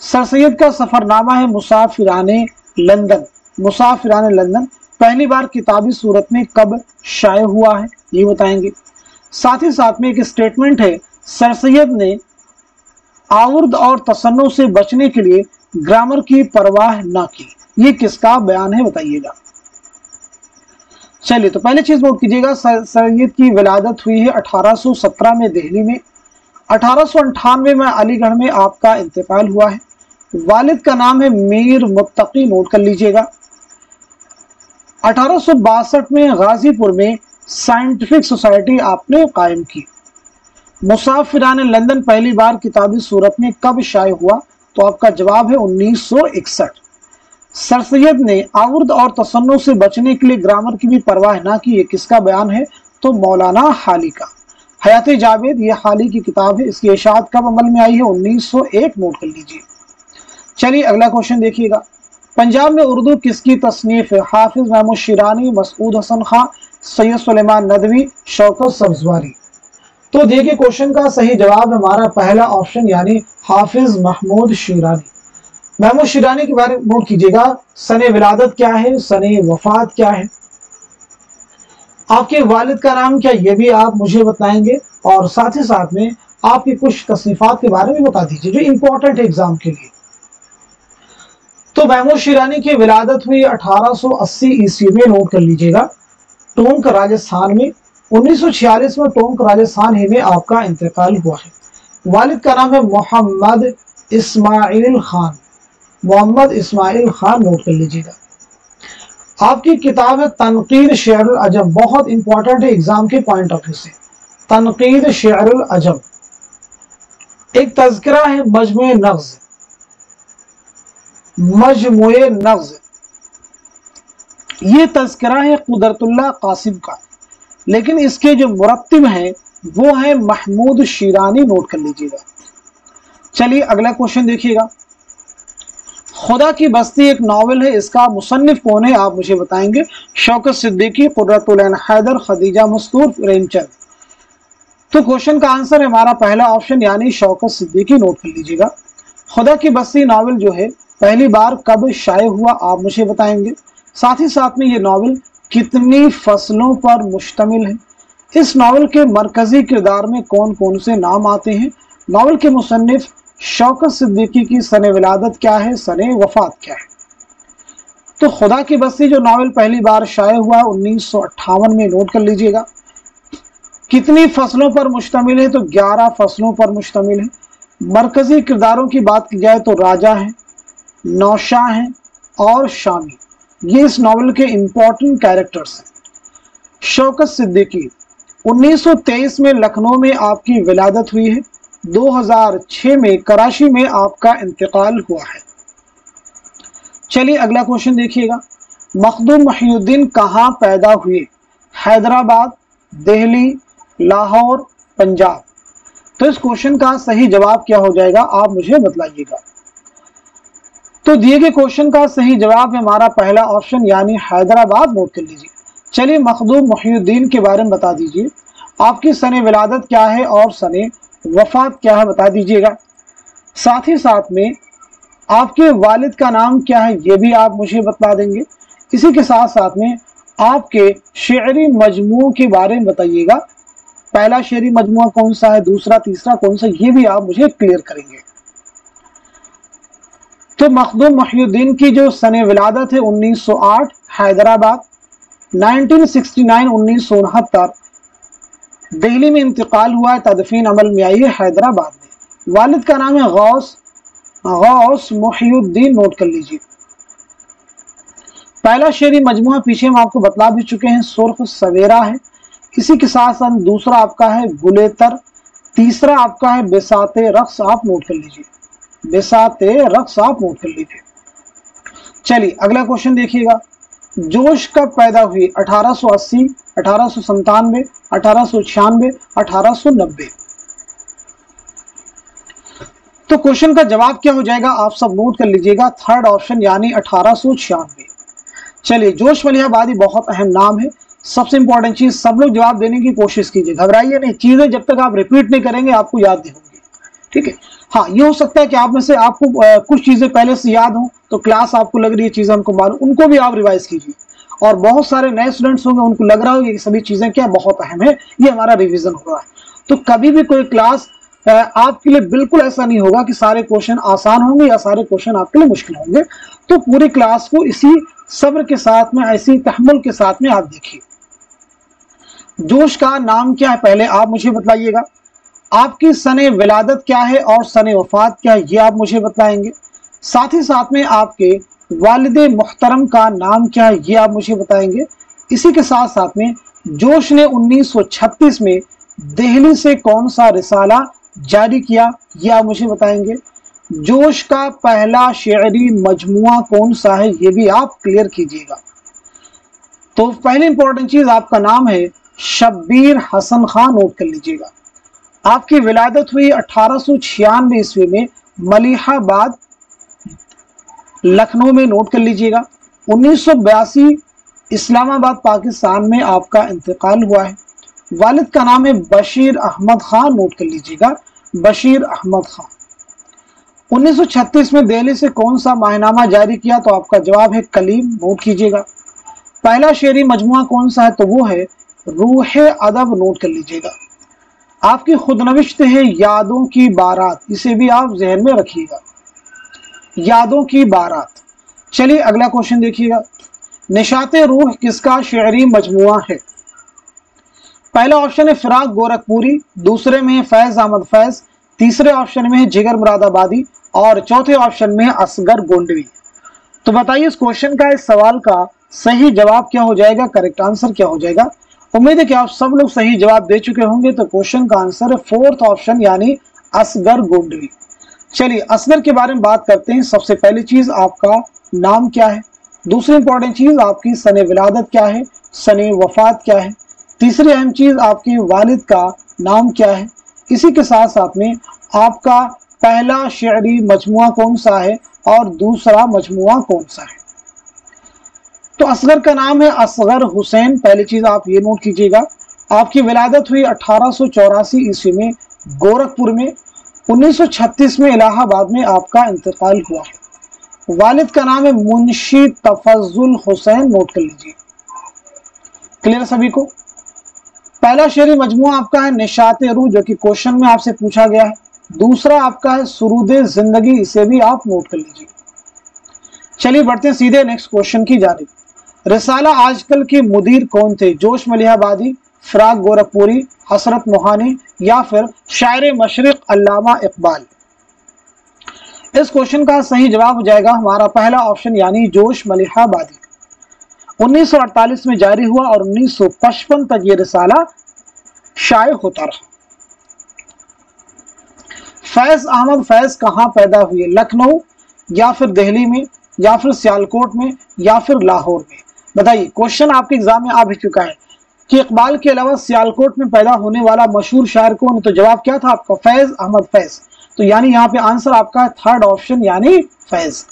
सरसैयद का सफरनामा है मुसाफिराने लंदन। मुसाफिराने लंदन पहली बार किताबी सूरत में कब शाये हुआ है, ये बताएंगे। साथ ही साथ में एक स्टेटमेंट है, सरसैयद ने आवर्द और तसन्नु से बचने के लिए ग्रामर की परवाह ना की, ये किसका बयान है, बताइएगा। चलिए तो पहले चीज नोट कीजिएगा, सरसैयद की विलादत हुई है 1817 में दिल्ली में। 1898 में अलीगढ़ में आपका इंतकाल हुआ है। वालिद का नाम है मीर मुत्तकी। नोट कर लीजिएगा। 1862 में गाजीपुर में साइंटिफिक सोसाइटी आपने कायम की। मुसाफिराने लंदन पहली बार किताबी सूरत में कब शाये हुआ? तो आपका जवाब है 1961। सरसैयद ने आवर्द और तसन्नु से बचने के लिए ग्रामर की भी परवाह ना की, ये किसका बयान है? तो मौलाना हाली का। हयात जावेद ये हाली की किताब है। इसकी इशाअत कब अमल में आई है? 1901। नोट कर लीजिए। चलिए अगला क्वेश्चन देखिएगा। पंजाब में उर्दू किसकी तसनीफ है? हाफिज महमूद शिरानी, मसूद हसन खां, सैयद सुलेमान नदवी, शौकत सब्जवारी। तो देखिए क्वेश्चन का सही जवाब हमारा पहला ऑप्शन, यानी हाफिज महमूद शिरानी। महमूद शिरानी के बारे में नोट कीजिएगा, सने विलादत क्या है, सने वफात क्या है, आपके वालिद का नाम क्या, ये भी आप मुझे बताएंगे। और साथ ही साथ में आपकी कुछ तसनीफात के बारे में बता दीजिए जो इंपॉर्टेंट है एग्जाम के लिए। तो महमूद शिरानी की विलादत हुई 1880 ईस्वी में। नोट कर लीजिएगा, टोंक राजस्थान में। 1946 में टोंक राजस्थान ही में आपका इंतकाल हुआ है। वालिद का नाम है मोहम्मद इस्माइल खान। मोहम्मद इस्माइल खान। नोट कर लीजिएगा। आपकी किताब है तनकीद शेअरुल अजम, बहुत इंपॉर्टेंट है एग्जाम के पॉइंट ऑफ व्यू से। तनकीद शेअरुल अजम एक तज़किरा है मजमुए नग़्ज़। मजमुए नग़्ज़ ये तज़किरा है कुदरतुल्लाह कासिम का। लेकिन इसके जो मुरत्तिब हैं वो है महमूद शीरानी, नोट कर लीजिएगा। चलिए अगला क्वेश्चन देखिएगा। खुदा की बस्ती एक नावल है, इसका मुसन्निफ कौन है आप मुझे बताएंगे? शौकत सिद्दीकी, कुर्रतुल ऐन हैदर, खदीजा मस्तूर, प्रेमचंद। तो क्वेश्चन का आंसर है हमारा पहला ऑप्शन यानी शौकत सिद्दीकी, नोट कर लीजिएगा। खुदा की बस्ती नावल जो है पहली बार कब शाये हुआ आप मुझे बताएंगे? साथ ही साथ में ये नावल कितनी फसलों पर मुश्तमिल है? इस नावल के मरकजी किरदार में कौन कौन से नाम आते हैं? नावल के मुसन्निफ शौकत सिद्दीकी की सने विलादत क्या है, सने वफात क्या है? तो खुदा की बस्ती जो नावल पहली बार शाये हुआ 1958 में, नोट कर लीजिएगा। कितनी फसलों पर मुश्तमिल है? तो 11 फसलों पर मुश्तमिल है। मरकजी किरदारों की बात की जाए तो राजा है, नौशाह है और शामी, ये इस नावल के इंपॉर्टेंट कैरेक्टर्स हैं। शौकत सिद्दीकी 1923 में लखनऊ में आपकी विलादत हुई है, 2006 में कराची में आपका इंतकाल हुआ है। चलिए अगला क्वेश्चन देखिएगा। मखदूम मोहिउद्दीन कहाँ पैदा हुए? हैदराबाद, दिल्ली, लाहौर, पंजाब। तो इस क्वेश्चन का सही जवाब क्या हो जाएगा आप मुझे बतलाइएगा। तो दिए गए क्वेश्चन का सही जवाब है हमारा पहला ऑप्शन यानी हैदराबाद, नोट कर लीजिए। चलिए मखदूम मोहिउद्दीन के बारे में बता दीजिए, आपकी सने विलादत क्या है और सने वफात क्या है बता दीजिएगा। साथ ही साथ में आपके वालिद का नाम क्या है ये भी आप मुझे बता देंगे। इसी के साथ साथ में आपके शेरी मजमू के बारे में बताइएगा, पहला शेरी मजमुआ कौन सा है, दूसरा तीसरा कौन सा, ये भी आप मुझे क्लियर करेंगे। तो मखदूम मोहिउद्दीन की जो सने विलादत है 1908 हैदराबाद, 1969 1969 दिल्ली में इंतकाल हुआ है, तदफीन अमल में आई है हैदराबाद में। वालिद का नाम है गौस मोहिउद्दीन, नोट कर लीजिए। पहला शेरी मजमुआ पीछे हम आपको बतला भी चुके हैं, सुर्ख सवेरा है। इसी के साथ साथ दूसरा आपका है गुलेतर, तीसरा आपका है बेसाते रक्स, आप नोट कर लीजिए, बेसाते रक्स आप नोट कर लीजिए। चलिए अगला क्वेश्चन देखिएगा। जोश कब पैदा हुई? 1880, 1897, 1896, 1890। तो क्वेश्चन का जवाब क्या हो जाएगा आप सब नोट कर लीजिएगा, थर्ड ऑप्शन यानी 1896। चलिए जोश मलिहाबादी बहुत अहम नाम है, सबसे इंपॉर्टेंट चीज सब लोग जवाब देने की कोशिश कीजिए, घबराइए नहीं, चीजें जब तक आप रिपीट नहीं करेंगे आपको याद नहीं होंगी, ठीक है। हाँ ये हो सकता है कि आप में से आपको कुछ चीजें पहले से याद हो, तो क्लास आपको लग रही है चीजें हमको मालूम, उनको भी आप रिवाइज कीजिए। और बहुत सारे नए स्टूडेंट्स होंगे उनको लग रहा होगा कि सभी चीजें क्या बहुत अहम है, ये हमारा रिविजन हो रहा है। तो कभी भी कोई क्लास आपके लिए बिल्कुल ऐसा नहीं होगा कि सारे क्वेश्चन आसान होंगे या सारे क्वेश्चन आपके लिए मुश्किल होंगे। तो पूरी क्लास को इसी सब्र के साथ में, ऐसी तहम्मुल के साथ में आप देखिए। जोश का नाम क्या है पहले आप मुझे बताइएगा, आपकी सने विलादत क्या है और सने वफात क्या है ये आप मुझे बताएंगे। साथ ही साथ में आपके वालिद मुहतरम का नाम क्या है ये आप मुझे बताएंगे। इसी के साथ साथ में जोश ने 1936 में दिल्ली से कौन सा रिसाला जारी किया ये आप मुझे बताएंगे। जोश का पहला शेरी मजमुआ कौन सा है ये भी आप क्लियर कीजिएगा। तो पहली इंपॉर्टेंट चीज आपका नाम है शब्बीर हसन खान, नोट कर लीजिएगा। आपकी विलादत हुई 1896 ईस्वी में मलिहाबाद लखनऊ में, नोट कर लीजिएगा। 1982 इस्लामाबाद पाकिस्तान में आपका इंतकाल हुआ है। वालिद का नाम है बशीर अहमद खान, नोट कर लीजिएगा, बशीर अहमद खान। 1936 में दिल्ली से कौन सा माहनामा जारी किया? तो आपका जवाब है कलीम, नोट कीजिएगा। पहला शेरी मजमुआ कौन सा है? तो वो है रूह अदब, नोट कर लीजिएगा। आपकी खुदनविश्त है यादों की बारात, इसे भी आप जहन में रखिएगा, यादों की बारात। चलिए अगला क्वेश्चन देखिएगा। निशाते रूह किसका शेरी मजमुआ है? पहला ऑप्शन है फिराक गोरखपुरी, दूसरे में है फैज अहमद फैज, तीसरे ऑप्शन में है जिगर मुरादाबादी और चौथे ऑप्शन में है असगर गोंडवी। तो बताइए इस क्वेश्चन का, इस सवाल का सही जवाब क्या हो जाएगा, करेक्ट आंसर क्या हो जाएगा? उम्मीद है कि आप सब लोग सही जवाब दे चुके होंगे। तो क्वेश्चन का आंसर है फोर्थ ऑप्शन यानी असगर गोंडवी। चलिए असगर के बारे में बात करते हैं। सबसे पहली चीज आपका नाम क्या है, दूसरी इंपॉर्टेंट चीज आपकी सने विलादत क्या है, सने वफात क्या है, तीसरी अहम चीज आपके वालिद का नाम क्या है। इसी के साथ साथ में आपका पहला शेरी मजमुआ कौन सा है और दूसरा मजमुआ कौन सा है। तो असगर का नाम है असगर हुसैन, पहली चीज आप ये नोट कीजिएगा। आपकी विलादत हुई 1884 ईस्वी में गोरखपुर में, 1936 में इलाहाबाद में आपका इंतकाल हुआ है। वालिद का नाम है मुंशी तफज्जुल हुसैन, नोट कर लीजिए। क्लियर सभी को। पहला शेरी मजमुआ आपका है निशाते रूह, जो कि क्वेश्चन में आपसे पूछा गया है। दूसरा आपका है सुरूदे जिंदगी, इसे भी आप नोट कर लीजिए। चलिए बढ़ते हैं सीधे नेक्स्ट क्वेश्चन की जानिब। रिसाला आजकल के मुदीर कौन थे। जोश मलिहाबादी, फराग गोरखपुरी, हसरत मोहानी या फिर शायर मशरिक अल्लामा इकबाल। इस क्वेश्चन का सही जवाब हो जाएगा हमारा पहला ऑप्शन यानी जोश मलिहाबादी। 1948 में जारी हुआ और 1955 तक ये रिसाला शाये होता रहा। फैज अहमद फैज कहाँ पैदा हुए। लखनऊ या फिर दिल्ली में या फिर सियालकोट में या फिर लाहौर में। बताइए, क्वेश्चन आपके एग्जाम में आ भी चुका है कि इकबाल के अलावा सियालकोट में पैदा होने वाला मशहूर शायर कौन है। तो जवाब क्या था आपका, फैज अहमद फैज। तो यानी यहाँ पे आंसर आपका है थर्ड ऑप्शन यानी फैज।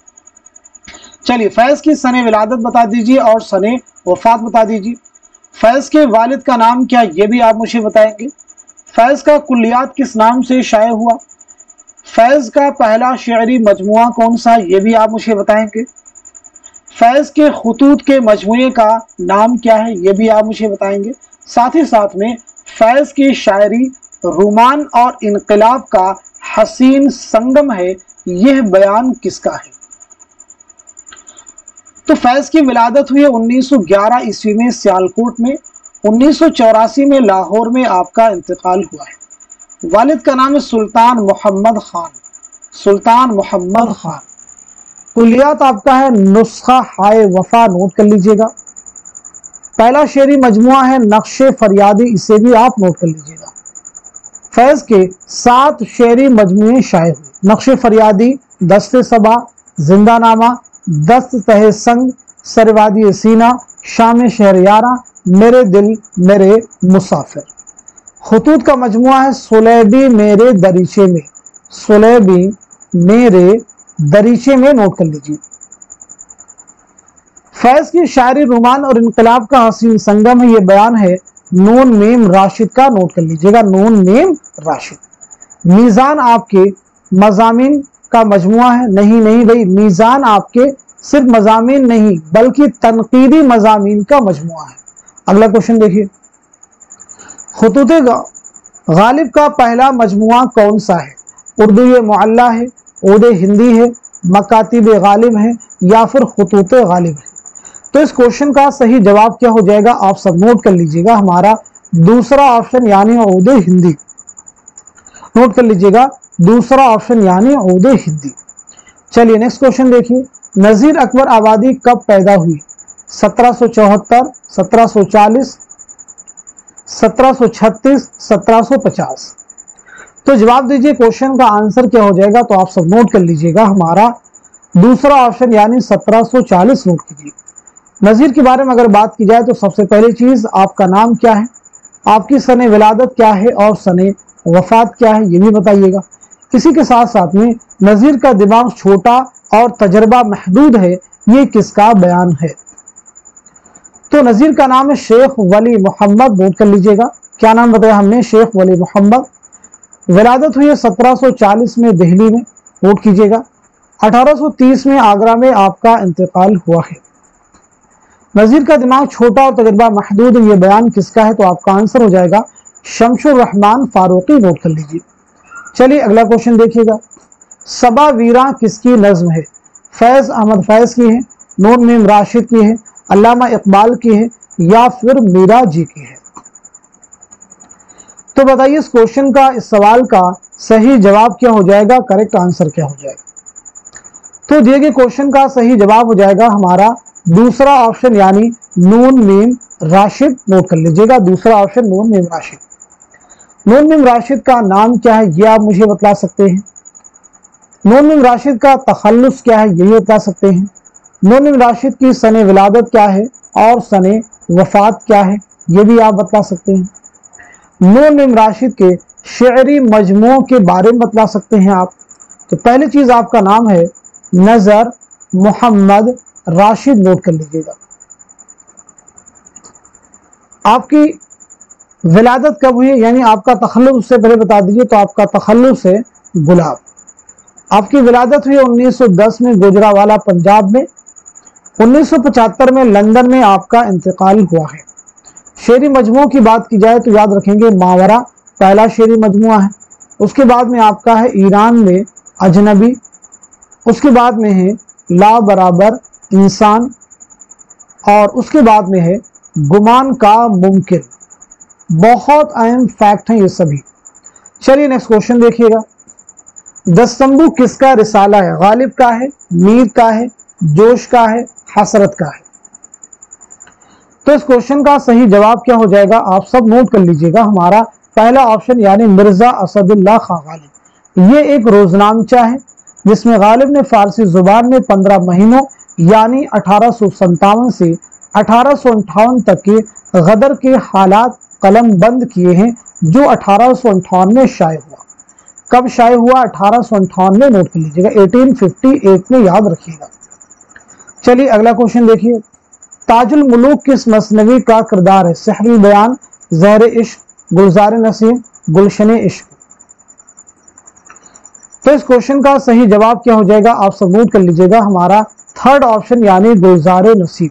चलिए फैज की सने विलादत बता दीजिए और सने वफात बता दीजिए। फैज के वालिद का नाम क्या, ये भी आप मुझे बताएंगे। फैज का कुल्लियात किस नाम से शाये हुआ। फैज का पहला शेरी मजमुआ कौन सा, ये भी आप मुझे बताएंगे। फैज के खुतूत के मजमुए का नाम क्या है, ये भी आप मुझे बताएंगे। साथ ही साथ में फैज की शायरी रुमान और इनकलाब का हसीन संगम है, यह बयान किसका है। तो फैज की विलादत हुई 1911 ईस्वी में सियालकोट में, 1984 में लाहौर में आपका इंतकाल हुआ है। वालिद का नाम है सुल्तान मोहम्मद खान, सुल्तान मोहम्मद खान। कुलियात आपका है नुस्खा हाय वफा, नोट कर लीजिएगा। पहला शेरी मजमुआ है नक्शे फरियादी, इसे भी आप नोट कर लीजिएगा। फैज के 7 शेरी मजमुए शाये हुए। नक्शे फरियादी, दस्ते सबा, जिंदानामा, दस्त तहे संग, सरवादी सीना, शाम शहरयारा, मेरे दिल मेरे मुसाफिर। खुतूत का मजमुआ है सुलेबी मेरे दरीचे में, सुलेबी मेरे दरीचे में, नोट कर लीजिए। फैज की शायरी रुमान और इनकलाब का हसीन संगम है, ये बयान है नून मीम राशिद का, नोट कर लीजिएगा, नून मीम राशिद। मीजान आपके मजामीन का मजमुआ है। नहीं भाई, मीजान आपके सिर्फ मजामीन नहीं बल्कि तनकीदी मजामीन का मजमुआ है। अगला क्वेश्चन देखिए, खुतूत गालिब का पहला मजमुआ कौन सा है। उर्दू मुअल्ला है, उर्दू हिंदी है, मकातिब गालिब है या फिर खुतूत गालिब है। तो इस क्वेश्चन का सही जवाब क्या हो जाएगा, आप सब नोट कर लीजिएगा, हमारा दूसरा ऑप्शन यानी उर्दू हिंदी। नोट कर लीजिएगा, दूसरा ऑप्शन यानी उर्दू हिंदी। चलिए नेक्स्ट क्वेश्चन देखिए, नजीर अकबर आबादी कब पैदा हुई। 1774, 1740, 1736, 1750। तो जवाब दीजिए, क्वेश्चन का आंसर क्या हो जाएगा। तो आप सब नोट कर लीजिएगा, हमारा दूसरा ऑप्शन यानी 1740 नोट कीजिए। नजीर के बारे में अगर बात की जाए तो सबसे पहली चीज आपका नाम क्या है, आपकी सने विलादत क्या है और सने वफात क्या है, ये भी बताइएगा। इसी के साथ साथ में नजीर का दिमाग छोटा और तजर्बा महदूद है, ये किसका बयान है। तो नजीर का नाम है शेख वली मोहम्मद, नोट कर लीजिएगा। क्या नाम बताया हमने, शेख वली मोहम्मद। विलादत हुई है 1740 में दिल्ली में, नोट कीजिएगा। 1830 में आगरा में आपका इंतकाल हुआ है। नजीर का दिमाग छोटा और तजर्बा महदूद, ये बयान किसका है। तो आपका आंसर हो जाएगा शमशुर रहमान फारूकी, नोट कर लीजिए। चलिए अगला क्वेश्चन देखिएगा, सबा वीरा किसकी नज्म है। फैज अहमद फैज की है, नून मीम राशिद की है, अल्लामा इकबाल की है या फिर मीरा जी की है। तो बताइए इस क्वेश्चन का, इस सवाल का सही जवाब क्या हो जाएगा, करेक्ट आंसर क्या हो जाएगा। तो दिए गए क्वेश्चन का सही जवाब हो जाएगा हमारा दूसरा ऑप्शन यानी नून मीम राशिद, नोट कर लीजिएगा, दूसरा ऑप्शन नून मीम राशिद। नून मीम राशिद का नाम क्या है, ये आप मुझे बता सकते हैं। नून मीम राशिद का तखल्लुस क्या है, ये बता सकते हैं। नून मीम राशिद की सने विलादत क्या है और सने वफात क्या है, ये भी आप बता सकते हैं। नूर मीम राशिद के शेरी मजमू के बारे में बता सकते हैं आप। तो पहली चीज आपका नाम है नजर मोहम्मद राशिद, नोट कर लीजिएगा। आपकी विलादत कब हुई, यानी आपका तखल्लुस उससे पहले बता दीजिए। तो आपका तखल्लुस है गुलाब। आपकी विलादत हुई 1910 में गुजरावाला पंजाब में। 1975 में लंदन में आपका इंतकाल हुआ है। शेरी मजमू की बात की जाए तो याद रखेंगे मावरा पहला शेरी मजमुआ है। उसके बाद में आपका है ईरान में अजनबी। उसके बाद में है ला बराबर इंसान, और उसके बाद में है गुमान का मुमकिन। बहुत अहम फैक्ट हैं ये सभी। चलिए नेक्स्ट क्वेश्चन देखिएगा। दस्तंबू किसका रिसाला है? गालिब का है, मीर का है, जोश का है, हसरत का है? तो इस क्वेश्चन का सही जवाब क्या हो जाएगा, आप सब नोट कर लीजिएगा। हमारा पहला ऑप्शन यानी मिर्जा असदुल्लाह खां गालिब। ये एक रोजनामचा है जिसमें गालिब ने फारसी जुबान में 15 महीनों यानी 1857 से 1858 तक के गदर के हालात कलम बंद किए हैं, जो 1858 में शाये हुआ। कब शाये हुआ? 1858 में, नोट कर लीजिएगा, 1858 में, याद रखिएगा। चलिए अगला क्वेश्चन देखिए। ताजुल मुलूक किस मसनवी का किरदार है? सहरुल बयान, ज़हर इश्क, गुलजार नसीम, गुलशन इश्क? तो इस क्वेश्चन का सही जवाब क्या हो जाएगा, आप सब नोट कर लीजिएगा। हमारा थर्ड ऑप्शन यानी गुलजार नसीम।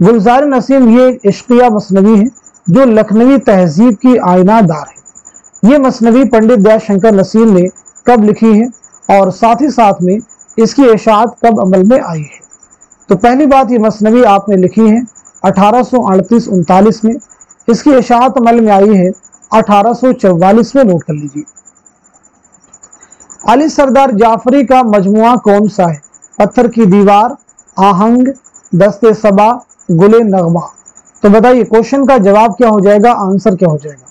गुलजार नसीम ये इश्किया मसनवी है जो लखनवी तहजीब की आईनादार है। ये मसनवी पंडित दयाशंकर नसीम ने कब लिखी है और साथ ही साथ में इसकी इशाअत कब अमल में आई है? तो पहली बात, ये मसनवी आपने लिखी है 1838-39 में। इसकी इशाअत अमल में आई है 1844 में, नोट कर लीजिए। अली सरदार जाफरी का मजमुआ कौन सा है? पत्थर की दीवार, आहंग, दस्ते सबा, गुले नगमा? तो बताइए क्वेश्चन का जवाब क्या हो जाएगा, आंसर क्या हो जाएगा?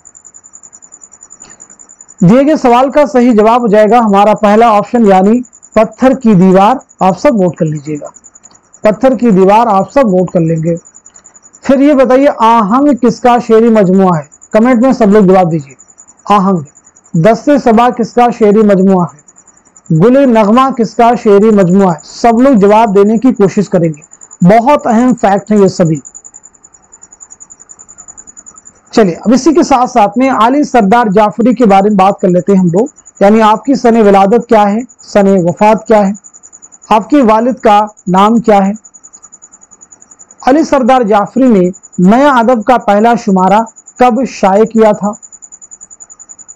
दिए गए सवाल का सही जवाब हो जाएगा हमारा पहला ऑप्शन यानी पत्थर की दीवार। आप सब नोट कर लीजिएगा, पत्थर की दीवार आप सब नोट कर लेंगे। फिर ये बताइए आहंग किसका शेरी मजमुआ है? कमेंट में सब लोग जवाब दीजिए। आहंग। दस्ते सबा किसका शेरी मजमुआ है? गुले नगमा किसका शेरी मजमुआ है? सब लोग जवाब देने की कोशिश करेंगे। बहुत अहम फैक्ट है ये सभी। चलिए अब इसी के साथ साथ में अली सरदार जाफरी के बारे में बात कर लेते हैं हम लोग। यानी आपकी सने विलादत क्या है, सने वफात क्या है, आपके वालिद का नाम क्या है? अली सरदार जाफरी ने नया अदब का पहला शुमारा कब शाये किया था?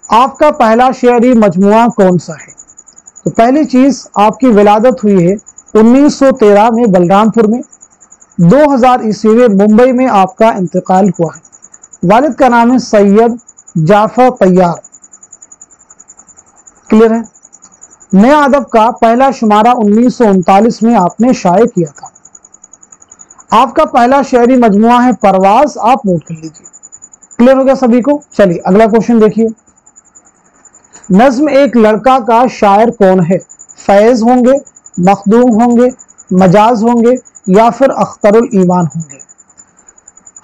आपका पहला शेरी मजमुआ कौन सा है? तो पहली चीज, आपकी विलादत हुई है 1913 में बलरामपुर में। 2000 ईस्वी में मुंबई में आपका इंतकाल हुआ है। वालिद का नाम है सैयद जाफर तैयार। क्लियर है? नया अदब का पहला शुमारा 1939 में आपने शाये किया था। आपका पहला शेरी मजमुआ है परवाज, आप नोट कर लीजिए। क्लियर हो गया सभी को? चलिए अगला क्वेश्चन देखिए। नज्म एक लड़का का शायर कौन है? फैज होंगे, मखदूम होंगे, मजाज होंगे या फिर अख्तरुल ईमान होंगे?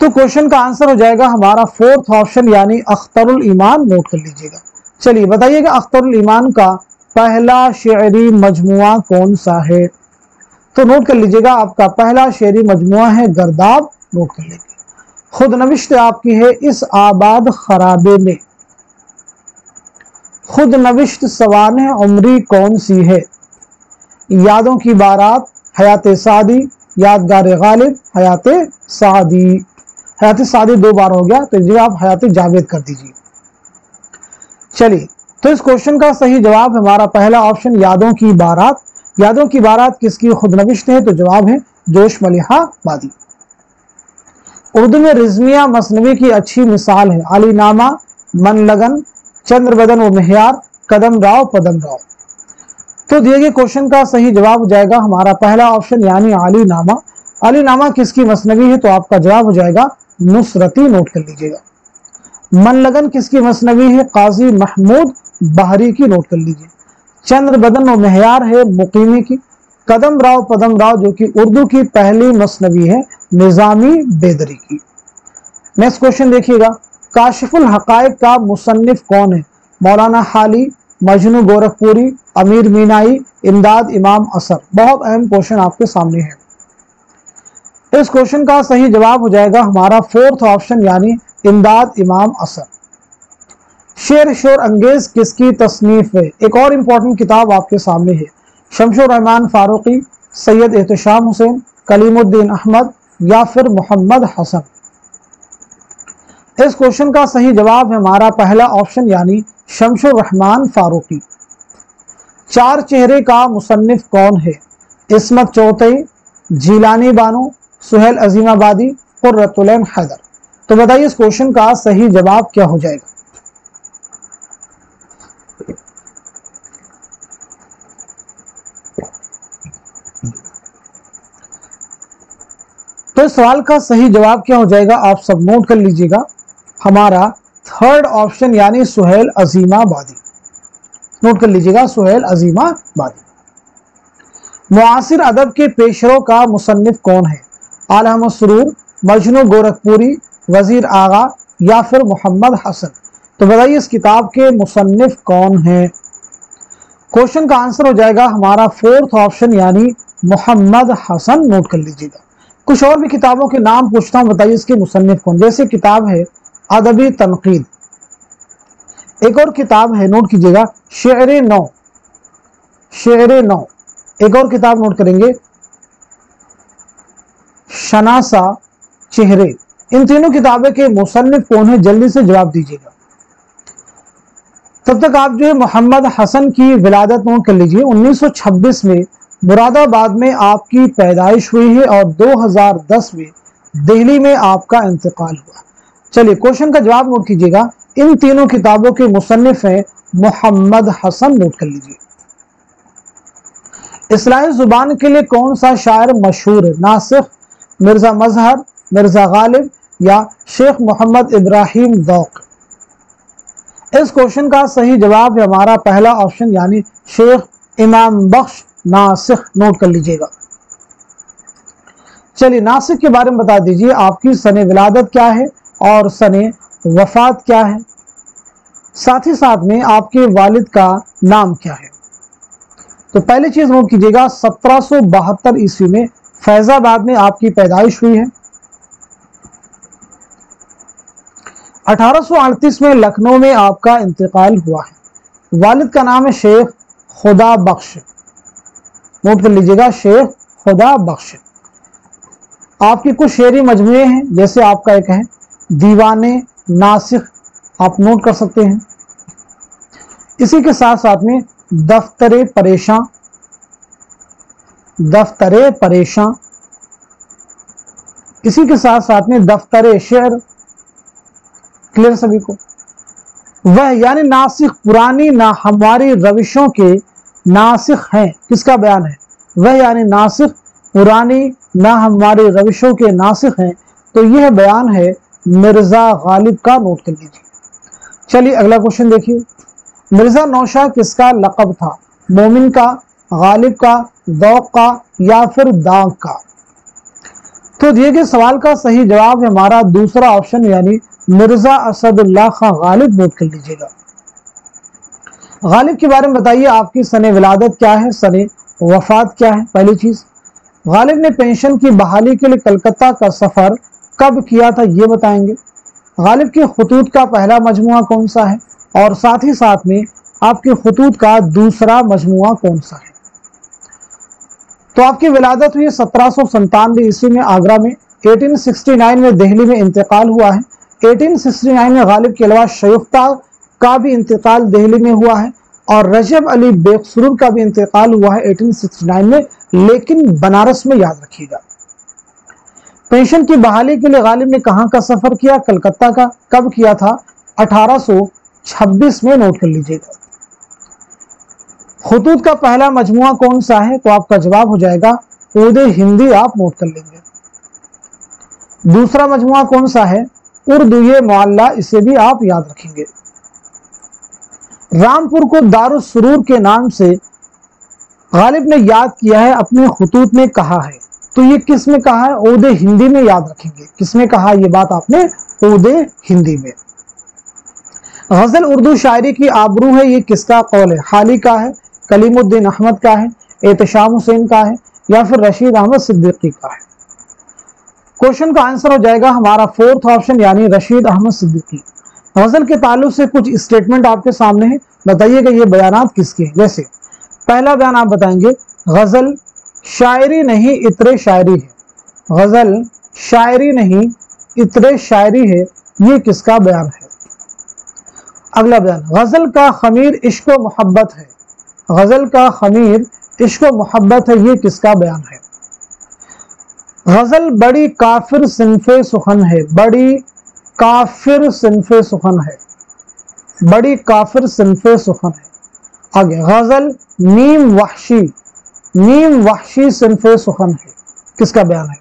तो क्वेश्चन का आंसर हो जाएगा हमारा फोर्थ ऑप्शन यानी अख्तरुल ईमान, नोट कर लीजिएगा। चलिए बताइएगा अख्तरुल ईमान का पहला शेरी मजमुआ कौन सा है? तो नोट कर लीजिएगा, आपका पहला शेरी मजमुआ है गर्दाब, नोट कर लीजिए। खुद नविश्त आपकी है इस आबाद खराबे में। खुद नविश्त सवाने उमरी कौन सी है? यादों की बारात, हयात सादी, यादगार गालिब, हयात सादी। हयात सादी 2 बार हो गया, तो आप हयात जावेद कर दीजिए। चलिए तो इस क्वेश्चन का सही जवाब हमारा पहला ऑप्शन यादों की बारात। यादों की बारात किसकी खुद नविश्त है? तो जवाब है जोश मलिहा बादी। उर्दू में रिजमिया मसनवी की अच्छी मिसाल है अली नामा, मन लगन, चंद्र बदन व मेहयार, कदम राव पदम राव। तो दिए गए क्वेश्चन का सही जवाब हो जाएगा हमारा पहला ऑप्शन यानी अली नामा। अली नामा किसकी मसनवी है? तो आपका जवाब हो जाएगा नुसरती, नोट कर लीजिएगा। मन लगन किसकी मसनवी है? काजी महमूद बहरी की, नोट कर लीजिए। चंद्र बदन व मेहयार है मुकीमी की। कदम राव पदम राव जो कि उर्दू की पहली मसनवी है निजामी बेदरी की। नेक्स्ट क्वेश्चन देखिएगा, काशिफुल हकायक का मुसन्निफ कौन है? मौलाना हाली, मजनू गोरखपुरी, अमीर मीनाई, इमदाद इमाम असर। बहुत अहम क्वेश्चन आपके सामने है। इस क्वेश्चन का सही जवाब हो जाएगा हमारा फोर्थ ऑप्शन यानी इमदाद इमाम असर। शेर शोर अंगेज किसकी तसनीफ है? एक और इंपॉर्टेंट किताब आपके सामने है, शमशुर रहमान फारूकी, सैयद एहतशाम हुसैन, कलीमुद्दीन अहमद या फिर मोहम्मद हसन। इस क्वेश्चन का सही जवाब है हमारा पहला ऑप्शन यानी शमशुर रहमान फारूकी। चार चेहरे का मुसन्निफ कौन है? इस्मत चौथई, जीलानी बानो, सुहेल अजीमाबादी, कुर्रतुल ऐन हैदर। तो बताइए इस क्वेश्चन का सही जवाब क्या हो जाएगा? तो इस सवाल का सही जवाब क्या हो जाएगा आप सब नोट कर लीजिएगा, हमारा थर्ड ऑप्शन यानी सुहेल अजीमाबादी। नोट कर लीजिएगा, सुहेल अजीमाबादी। मुआसिर अदब के पेशरों का मुसन्निफ कौन है? आला मसरूर, मजनू गोरखपुरी, वजीर आगा या फिर मोहम्मद हसन। तो बताइए इस किताब के मुसन्निफ कौन है? क्वेश्चन का आंसर हो जाएगा हमारा फोर्थ ऑप्शन यानी मोहम्मद हसन। नोट कर लीजिएगा। कुछ और भी किताबों के नाम पूछता हूं, बताइए इसके मुसन्निफ कौन। जैसे किताब है अदबी तनकीद, एक और किताब है नोट कीजिएगा शेर नौ, शेर नौ। एक और किताब नोट करेंगे शनासा चेहरे। इन तीनों किताबों के मुसन्निफ कौन है? जल्दी से जवाब दीजिएगा। तब तक आप जो है मोहम्मद हसन की विलादत नोट कर लीजिए। 1926 में मुरादाबाद में आपकी पैदाइश हुई है और 2010 में दिल्ली में आपका इंतकाल हुआ। चलिए क्वेश्चन का जवाब नोट कीजिएगा। इन तीनों किताबों के मुसन्निफ हैं मोहम्मद हसन। नोट कर लीजिए। इस्लाही जुबान के लिए कौन सा शायर मशहूर है? नासिख, मिर्जा मजहर, मिर्जा गालिब या शेख मोहम्मद इब्राहिम ज़ौक़। इस क्वेश्चन का सही जवाब है हमारा पहला ऑप्शन यानी शेख इमाम बख्श नासिख। नोट कर लीजिएगा। चलिए नासिख के बारे में बता दीजिए, आपकी सने विलादत क्या है और सने वफात क्या है, साथ ही साथ में आपके वालिद का नाम क्या है। तो पहली चीज नोट कीजिएगा 1772 ईस्वी में फैजाबाद में आपकी पैदाइश हुई है। 1838 में लखनऊ में आपका इंतकाल हुआ है। वालिद का नाम है शेख खुदा बख्श। नोट कर लीजिएगा, शेख खुदा बख्श। आपकी कुछ शेरी मजमूए हैं, जैसे आपका एक है दीवाने नासिख, आप नोट कर सकते हैं। इसी के साथ साथ में दफ्तरे परेशान, दफ्तरे परेशान। इसी के साथ साथ में दफ्तरे शेर। क्लियर सभी को? वह यानी नासिख पुरानी ना हमारी रविशों के नासिख हैं। किसका बयान है? वह यानी नासिख पुरानी ना हमारी रविशों के नासिख हैं। तो यह बयान है मिर्जा गालिब का। नोट कर लीजिए। चलिए अगला क्वेश्चन देखिए। मिर्जा नौशाह किसका लक़ब था? मोमिन का, गालिब का, ज़ौक़ का या फिर दाग का। तो दिए गए सवाल का सही जवाब है हमारा दूसरा ऑप्शन यानी मिर्जा असदुल्लाह खां गालिब। नोट कर लीजिएगा। गालिब के बारे में बताइए, आपकी सने विलादत क्या है, सने वफात क्या है। पहली चीज, गालिब ने पेंशन की बहाली के लिए कलकत्ता का सफर कब किया था, ये बताएंगे। गालिब के खतूत का पहला मजमुआ कौन सा है और साथ ही साथ में आपके खतूत का दूसरा मजमुआ कौन सा है। तो आपकी विलादत हुई 1797 ईस्वी में आगरा में। 1869 में दिल्ली में इंतकाल हुआ है। 1869 में गालिब के अलावा शयूफ्ता का भी इंतकाल दिल्ली में हुआ है और रजब अली बेकसुरूर का भी इंतकाल हुआ है 1869 में, लेकिन बनारस में। याद रखिएगा। पेंशन की बहाली के लिए गालिब ने कहां का सफर किया? कलकत्ता का। कब किया था? 1826 में। नोट कर लीजिएगा। खतूत का पहला मजमुआ कौन सा है? तो आपका जवाब हो जाएगा उर्दू हिंदी। आप नोट कर लेंगे। दूसरा मजमुआ कौन सा है? उर्दू ये मुअल्ला, इसे भी आप याद रखेंगे। रामपुर को दारुस सुरूर के नाम से गालिब ने याद किया है, अपने खतूत में कहा है। तो ये किस में कहा है? उर्दू हिंदी में। याद रखेंगे किस में कहा, ये बात आपने ऊद हिंदी में। गजल उर्दू शायरी की आबरू है, ये किसका कौल है? हाली का है, कलीमुद्दीन अहमद का है, एहतशाम हुसैन का है, या फिर रशीद अहमद सिद्दीकी का है? क्वेश्चन का आंसर हो जाएगा हमारा फोर्थ ऑप्शन यानी रशीद अहमद सिद्दीकी। गजल के ताल्लुक से कुछ स्टेटमेंट आपके सामने है, बताइएगा ये बयानात किसके हैं। जैसे पहला बयान आप बताएंगे, गजल शायरी नहीं इतरे शायरी है। गजल शायरी नहीं इतरे शायरी है, ये किसका बयान है? अगला बयान, गजल का खमीर इश्क व मोहब्बत है। गजल का खमीर इश्क व मोहब्बत है, ये किसका बयान है? गजल बड़ी काफिर सिन्फे सुखन है। बड़ी काफिर सिन्फे सुखन है, बड़ी काफिर सिन्फे सुखन है। आगे, गजल नीम वहशी सिन्फे सुखन है, किसका बयान है?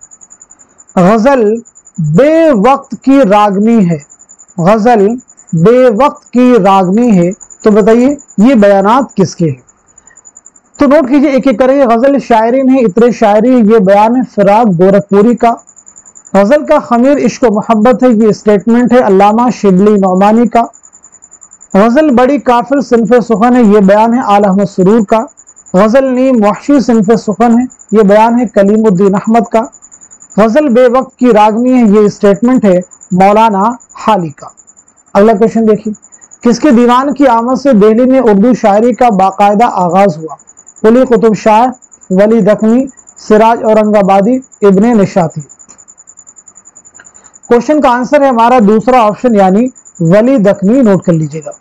गजल बेवक्त की रागनी है। गजल बेवक्त की रागनी है, तो बताइए ये बयानात किसके हैं? तो नोट कीजिए, एक एक करेंगे। गजल शायरी नहीं इतरे शायरी, ये बयान है फिराक गोरखपुरी का। गजल का खमीर इश्क व मोहब्बत है, ये स्टेटमेंट है अल्लामा शिबली नौमानी का। गजल बड़ी काफिर सिन्फे सुखन है, ये बयान है आला अहमद सुरूर का। गजल नीम वहशी सिन्फे सुखन है, ये बयान है कलीमुद्दीन अहमद का। गजल बेवक्त की रागनी है, ये स्टेटमेंट है मौलाना हाली का। अगला क्वेश्चन देखिए, किसके दीवान की आमद से दिल्ली में उर्दू शायरी का बाकायदा आगाज हुआ? कुली कुतुब शाह, वली दखनी, सिराज औरंगाबादी, इब्ने निशाती। क्वेश्चन का आंसर है हमारा दूसरा ऑप्शन यानी वली दखनी। नोट कर लीजिएगा।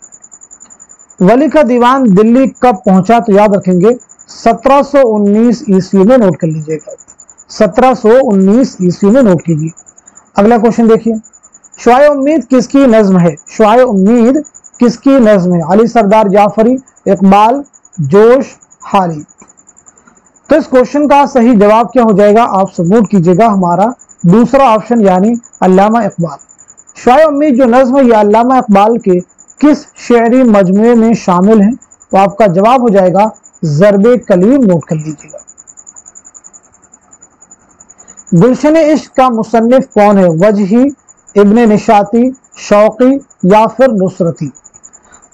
वली का दीवान दिल्ली कब पहुंचा? तो याद रखेंगे 1719 ईस्वी में। नोट कर लीजिएगा 1719 ईस्वी में, नोट कीजिए। अगला क्वेश्चन देखिए, शुआए उम्मीद किसकी नज्म है? शुआए उम्मीद किसकी नज्म है? अली सरदार जाफरी, इकबाल, जोश, हाली। तो इस क्वेश्चन का सही जवाब क्या हो जाएगा? आप सब नोट कीजिएगा, हमारा दूसरा ऑप्शन यानी अल्लामा इकबाल। शुआए उम्मीद जो नज्म है ये अल्लामा इकबाल के किस शेरी मजमूए में शामिल है? तो आपका जवाब हो जाएगा ज़र्बे कलीम। नोट कर लीजिएगा। गुलशन इश्क का मुसन्निफ कौन है? वजही, इब्ने निशाती, शौकी, या फिर नुसरती।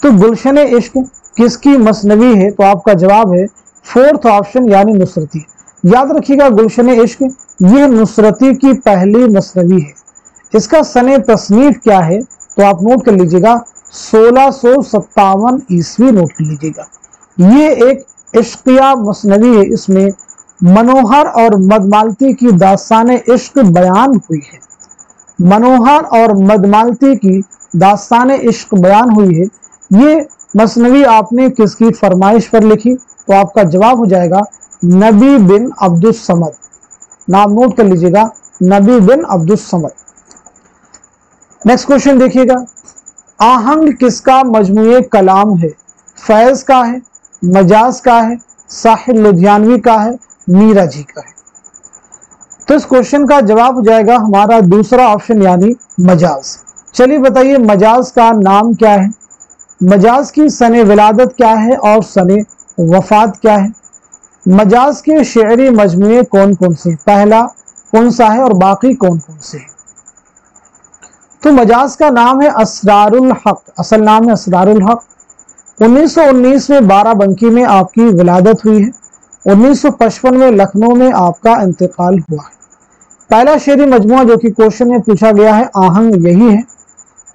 तो गुलशन इश्क किसकी मसनवी है? तो आपका जवाब है फोर्थ ऑप्शन यानी नुसरती। याद रखिएगा, गुलशन इश्क यह नुसरती की पहली मसनवी है। इसका सने तसनीफ क्या है? तो आप नोट कर लीजिएगा 1657 ईस्वी। नोट कर लीजिएगा। ये एक इश्किया मसनवी है, इसमें मनोहर और मदमालती की दास्तान इश्क बयान हुई है। मनोहर और मदमालती की दास्तान इश्क बयान हुई है। ये मसनवी आपने किसकी फरमाइश पर लिखी? तो आपका जवाब हो जाएगा नबी बिन अब्दुस समद। नाम नोट कर लीजिएगा, नबी बिन अब्दुस समद। नेक्स्ट क्वेश्चन देखिएगा, आहंग किसका मजमूए कलाम है? फैज का है, मजाज का है, साहिर लुधियानवी का है, मीरा जी का है। तो इस क्वेश्चन का जवाब हो जाएगा हमारा दूसरा ऑप्शन यानी मजाज। चलिए बताइए मजाज का नाम क्या है, मजाज की सने विलादत क्या है और सने वफात क्या है, मजाज के शेरी मजमूए कौन कौन से, पहला कौन सा है और बाकी कौन कौन से हैं। तो मजाज का नाम है असरारुल हक, असल नाम है असरारुल हक। 1919 में बाराबंकी में आपकी विलादत हुई है। 1955 में लखनऊ में आपका इंतकाल हुआ है। पहला शेरी मजमुआ जो कि क्वेश्चन में पूछा गया है आहंग यही है।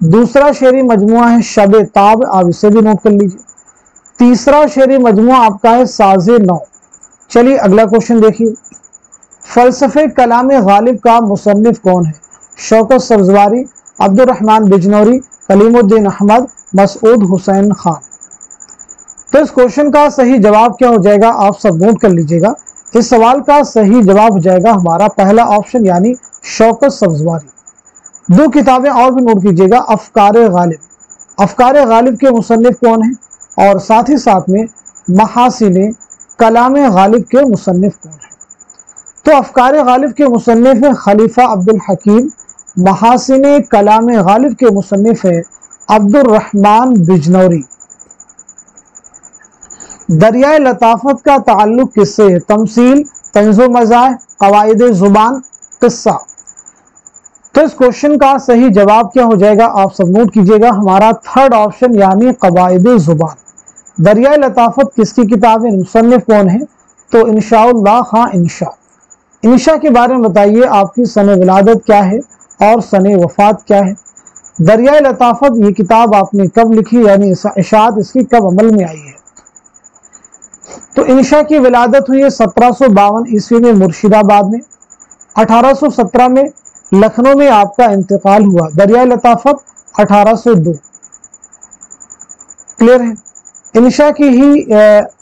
दूसरा शेरी मजमुआ है शब ताब, आप इसे भी नोट कर लीजिए। तीसरा शेरी मजमुआ आपका है साजे नौ। चलिए अगला क्वेश्चन देखिए, फलसफे कलाम गालिब का मुसन्निफ कौन है? शौकत सब्जवारी, अब्दुर्रहमान बिजनौरी, कलीमुद्दीन अहमद, मसूद हुसैन खान। तो इस क्वेश्चन का सही जवाब क्या हो जाएगा? आप सब नोट कर लीजिएगा। इस सवाल का सही जवाब हो जाएगा हमारा पहला ऑप्शन यानी शौकत सब्जवारी। दो किताबें और भी नोट कीजिएगा, अफकार गालिब। अफकार गालिब के मुसन्निफ कौन है और साथ ही साथ में महासिने कलाम गालिब के मुसन्निफ कौन है? तो अफकार गालिब के मुसन्निफ है खलीफा अब्दुल हकीम, महासिने कलाम गालिब के मुसन्निफ है अब्दुर्रहमान बिजनौरी। दरियाए लताफत का ताल्लुक किससे है? तमसील, तंज़ो मज़ाह, कवाइद ज़ुबान, किस्सा। तो तो इस क्वेश्चन का सही जवाब क्या हो जाएगा, आप सब नोट कीजिएगा, हमारा थर्ड ऑप्शन यानी क़वाइद ज़ुबान। दरियाए लताफत किसकी किताब है, मुसन्निफ कौन है, तो इंशाअल्लाह हाँ इंशा। इंशा के बारे में बताइए, आपकी सने विलादत क्या है और सने वफात क्या है। दरियाए लताफत ये किताब आपने कब लिखी, यानी इशात इसकी कब अमल में आई है। तो इंशा की विलादत हुई है 1752 ईस्वी में मुर्शिदाबाद में। 1817 में लखनऊ में आपका इंतकाल हुआ। दरियाए लताफत 1802। क्लियर है। इंशा की ही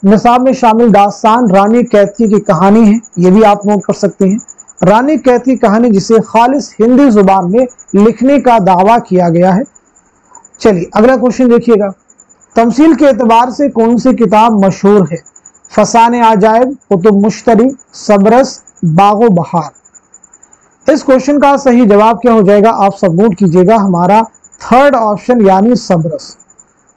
निसाब में शामिल दास्तान रानी कैतकी की कहानी है, ये भी आप नोट कर सकते हैं। रानी कैतकी कहानी जिसे खालिस हिंदी जुबान में लिखने का दावा किया गया है। चलिए अगला क्वेश्चन देखिएगा, तमसील के एतबार से कौन सी किताब मशहूर है, फसाने आजायब, कुतुब मुश्तरी, सबरस, बागो बहार। इस क्वेश्चन का सही जवाब क्या हो जाएगा, आप सब नोट कीजिएगा, हमारा थर्ड ऑप्शन यानी सबरस।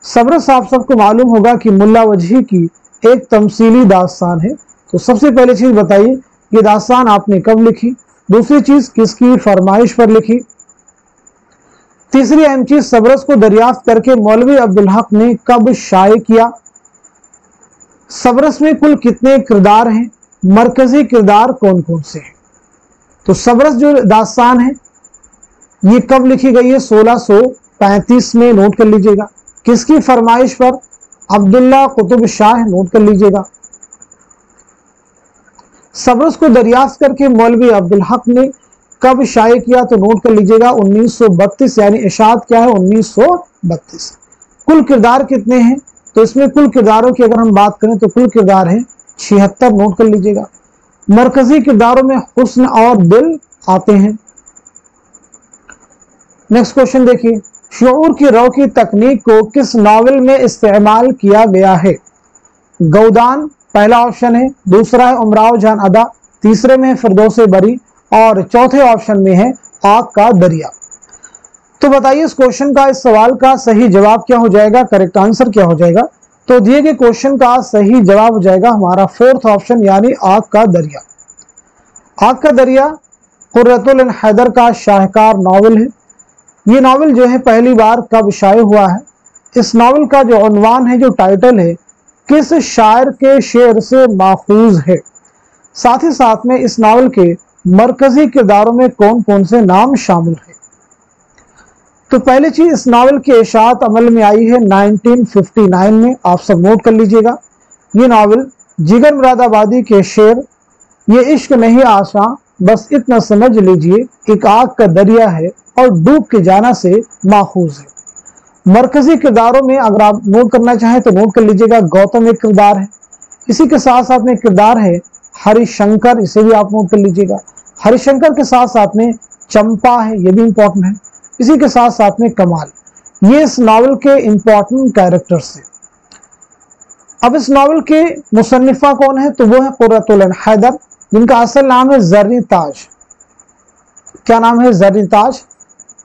सबरस आप सबको मालूम होगा कि मुल्ला वजही की एक तमसीली दास्तान है। तो सबसे पहली चीज बताइए, ये दास्तान आपने कब लिखी, दूसरी चीज किसकी फरमाइश पर लिखी, तीसरी अहम चीज सबरस को दरियाफ्त करके मौलवी अब्दुल हक ने कब शाये किया, सबरस में कुल कितने किरदार हैं, मरकजी किरदार कौन कौन से हैं। तो सबरस जो दास्तान है ये कब लिखी गई है, 1635 में, नोट कर लीजिएगा। किसकी फरमाइश पर, अब्दुल्ला कुतुब शाह, नोट कर लीजिएगा। सबरस को दरियाफ्त करके मौलवी अब्दुल हक ने कब शाये किया, तो नोट कर लीजिएगा 1932, यानी इशात क्या है 1932। कुल किरदार कितने हैं, तो इसमें कुल किरदारों की अगर हम बात करें तो कुल किरदार हैं 76, नोट कर लीजिएगा। मरकजी किरदारों में हुस्न और दिल आते हैं। नेक्स्ट क्वेश्चन देखिए, शऊर की रौ की तकनीक को किस नावल में इस्तेमाल किया गया है। गौदान पहला ऑप्शन है, दूसरा है उमराव जान अदा, तीसरे में है फिरदौसे बरी और चौथे ऑप्शन में है आग का दरिया। तो बताइए इस क्वेश्चन का, इस सवाल का सही जवाब क्या हो जाएगा, करेक्ट आंसर क्या हो जाएगा। तो दिए गए क्वेश्चन का सही जवाब हो जाएगा हमारा फोर्थ ऑप्शन यानी आग का दरिया। आग का दरिया कुर्रतुल हैदर का शाहकार नावल है। ये नावल जो है पहली बार कब शाये हुआ है, इस नावल का जो उन्वान है, जो टाइटल है, किस शायर के शेर से माखूज है। साथ ही साथ में इस नावल के मरकजी किरदारों में कौन कौन से नाम शामिल है। तो पहली चीज, इस नावल की इशात अमल में आई है 1959 में, आप सब नोट कर लीजिएगा। ये नावल जिगर मुरादाबादी के शेर ये इश्क नहीं आसान बस इतना समझ लीजिए एक आग का दरिया है और डूब के जाना से माखूज है। मरकजी किरदारों में अगर आप नोट करना चाहें तो नोट कर लीजिएगा, गौतम एक किरदार है, इसी के साथ साथ में किरदार है हरिशंकर, इसे भी आप नोट कर लीजिएगा। हरिशंकर के साथ साथ में चंपा है, ये भी इंपॉर्टेंट है, इसी के साथ साथ में कमाल। ये इस नावल के इंपॉर्टेंट कैरेक्टर्स हैं। अब इस नावल के मुसन्निफा कौन है, तो वो है कुर्रतुल हैदर, जिनका असल नाम है जर्री ताज। क्या नाम है, जर्री ताज।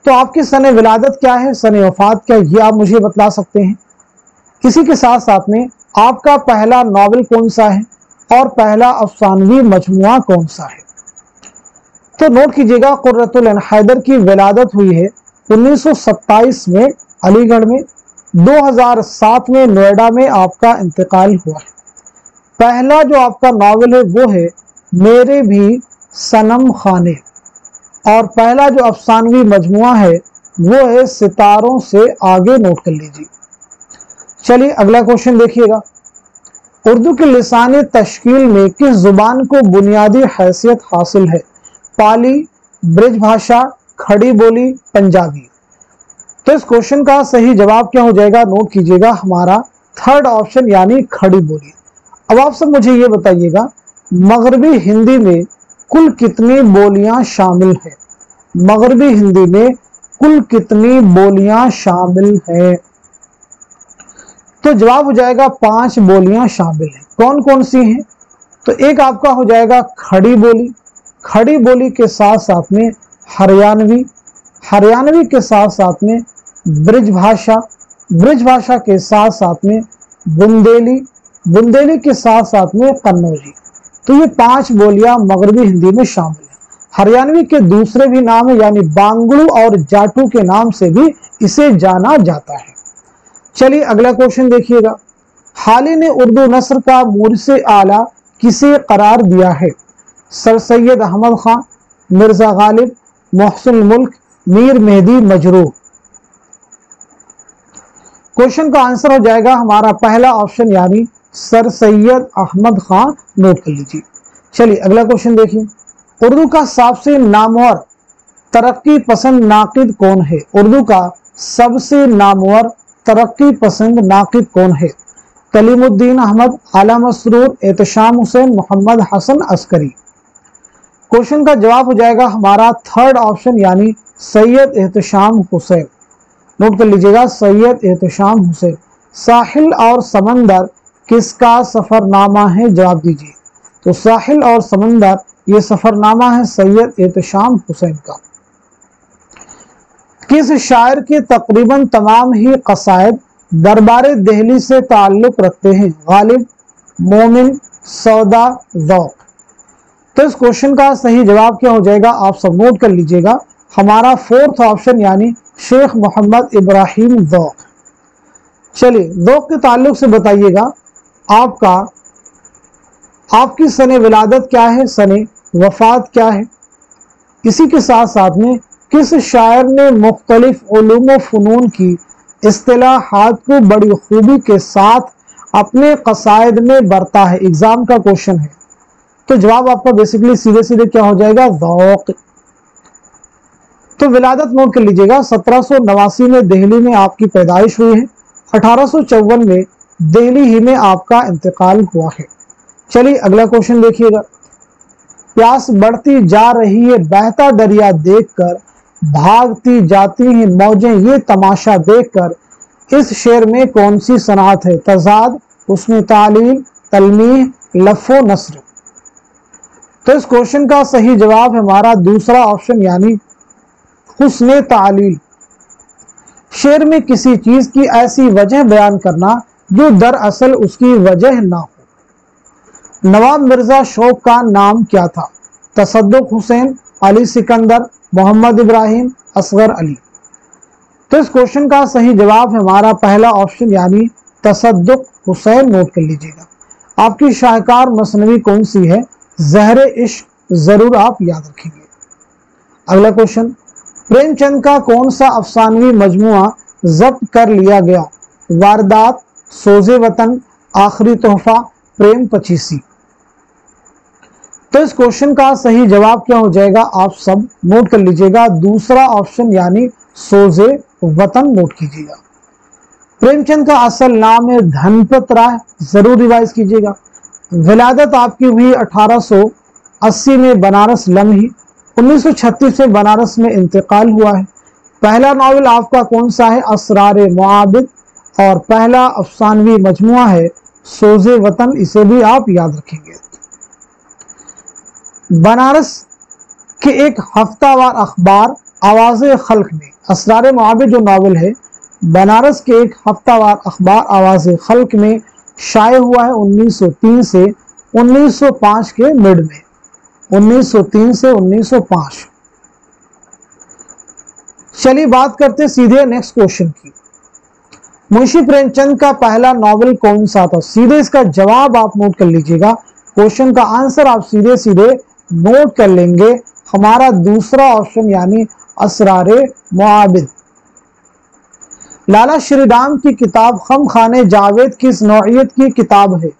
तो आपकी सने विलादत क्या है, सने वफात क्या है, ये आप मुझे बतला सकते हैं। इसी के साथ साथ में आपका पहला नावल कौन सा है और पहला अफसानवी मजमुआ कौन सा है। तो नोट कीजिएगा, कुर्रतुल हैदर की विलादत हुई है 1927 में अलीगढ़ में, 2007 में नोएडा में आपका इंतकाल हुआ है। पहला जो आपका नावल है वो है मेरे भी सनम खाने, और पहला जो अफसानवी मजमुआ है वो है सितारों से आगे, नोट कर लीजिए। चलिए अगला क्वेश्चन देखिएगा, उर्दू के लिसानी तश्कील में किस जुबान को बुनियादी हैसियत हासिल है, पाली, ब्रिज भाषा, खड़ी बोली, पंजाबी। तो इस क्वेश्चन का सही जवाब क्या हो जाएगा, नोट कीजिएगा, हमारा थर्ड ऑप्शन यानी खड़ी बोली। अब आप सब मुझे ये बताइएगा, मगरबी हिंदी में कुल कितनी बोलियां शामिल है, मगरबी हिंदी में कुल कितनी बोलियां शामिल है। तो जवाब हो जाएगा 5 बोलियां शामिल हैं। कौन कौन सी हैं, तो एक आपका हो जाएगा खड़ी बोली, खड़ी बोली के साथ साथ में हरियाणवी, हरियाणवी के साथ साथ में ब्रिज भाषा, ब्रिज भाषा के साथ साथ में बुंदेली, बुंदेली के साथ साथ में कन्नौजी। तो ये 5 बोलियां मगरबी हिंदी में शामिल है। हरियाणवी के दूसरे भी नाम है, यानी बांगड़ू और जाटू के नाम से भी इसे जाना जाता है। चलिए अगला क्वेश्चन देखिएगा। हाल ही ने उर्दू नस्र का मुर्से आला किसे करार दिया है? सर सैयद अहमद खान, मिर्जा गालिब, मोहसिन मुल्क, मीर मेहदी मजरूह। क्वेश्चन का आंसर हो जाएगा हमारा पहला ऑप्शन, यानी सर सैयद अहमद खान। नोट कर लीजिए। चलिए अगला क्वेश्चन देखिए। उर्दू का सबसे नामवर तरक्की पसंद नाकिद कौन है? उर्दू का सबसे नामवर तरक्की पसंद नाकिद कौन है? कलीमुद्दीन अहमद, आला मसरूर, एहतशाम हुसैन, मोहम्मद हसन अस्करी। क्वेश्चन का जवाब हो जाएगा हमारा थर्ड ऑप्शन, यानी सैयद एहतशाम हुसैन। नोट कर लीजिएगा, सैयद एहतशाम हुसैन। साहिल और समंदर किसका सफरनामा है? जवाब दीजिए। तो साहिल और समंदर ये सफरनामा है सैयद एहतशाम हुसैन का। किस शायर के तकरीबन तमाम ही कसायद दरबार दिल्ली से ताल्लुक रखते हैं? गालिब, मोमिन, सौदा, ज़ौक़। तो इस क्वेश्चन का सही जवाब क्या हो जाएगा? आप सब नोट कर लीजिएगा, हमारा फोर्थ ऑप्शन, यानी शेख मोहम्मद इब्राहिम ज़ौक़। चलिए ज़ौक़ के ताल्लुक से बताइएगा आपकी सने विलादत क्या है, सने वफात क्या है? इसी के साथ साथ में किस शायर ने मुख्तलिफ उलूम व फ़नून की इस्तिलाहात को बड़ी खूबी के साथ अपने कसायद में बरता है? एग्जाम का क्वेश्चन है, तो जवाब आपका बेसिकली सीधे सीधे क्या हो जाएगा? ज़ौक़। तो विलादत नोट कर लीजिएगा, 1789 में दिल्ली में आपकी पैदाइश हुई है, 1854 में दिल्ली ही में आपका इंतकाल हुआ है। चलिए अगला क्वेश्चन देखिएगा। प्यास बढ़ती जा रही है, बहता दरिया देखकर भागती जाती हैं मौजें, ये तमाशा देखकर इस शेर में कौन सी सनात है? तजाद, हुस्न तालील, तलमीह, लफ़ो नस्र। तो इस क्वेश्चन का सही जवाब है हमारा दूसरा ऑप्शन, यानी हुस्न तालील। शेर में किसी चीज की ऐसी वजह बयान करना जो दरअसल उसकी वजह ना हो। नवाब मिर्जा शौक का नाम क्या था? तसद्दुक हुसैन, अली सिकंदर, मोहम्मद इब्राहिम, असगर अली। तो इस क्वेश्चन का सही जवाब है हमारा पहला ऑप्शन, यानी तसद्दुक हुसैन। नोट कर लीजिएगा। आपकी शाहकार मसनवी कौन सी है? ज़हरे इश्क, जरूर आप याद रखेंगे। अगला क्वेश्चन, प्रेमचंद का कौन सा अफसानवी मजमुआ जब्त कर लिया गया? वारदात, सोजे वतन, आखिरी तोहफा, प्रेम पचीसी। तो इस क्वेश्चन का सही जवाब क्या हो जाएगा? आप सब नोट कर लीजिएगा, दूसरा ऑप्शन, यानी सोजे वतन। नोट कीजिएगा। प्रेमचंद का असल नाम है धनपत राय, जरूर रिवाइज कीजिएगा। विलादत आपकी हुई 1880 में बनारस लम्ही, 1936 में बनारस में इंतकाल हुआ है। पहला नावल आपका कौन सा है? असरारे मुआबिद। और पहला अफसानवी मजमुआ है सोजे वतन, इसे भी आप याद रखेंगे। बनारस के एक हफ्तावार अखबार आवाज़े खल्क में असरारे मुआबिद जो नावल है, बनारस के एक हफ्तावार अखबार आवाज़े खल्क में शाये हुआ है 1903 से 1905 के मिड में। 1903 से 1905। चलिए बात करते सीधे नेक्स्ट क्वेश्चन की। मुंशी प्रेमचंद का पहला नॉवेल कौन सा था? सीधे इसका जवाब आप नोट कर लीजिएगा। क्वेश्चन का आंसर आप सीधे सीधे नोट कर लेंगे, हमारा दूसरा ऑप्शन, यानी असरारे मुआबिद। लाला श्रीराम की किताब खम खाने जावेद किस नौइयत की किताब है?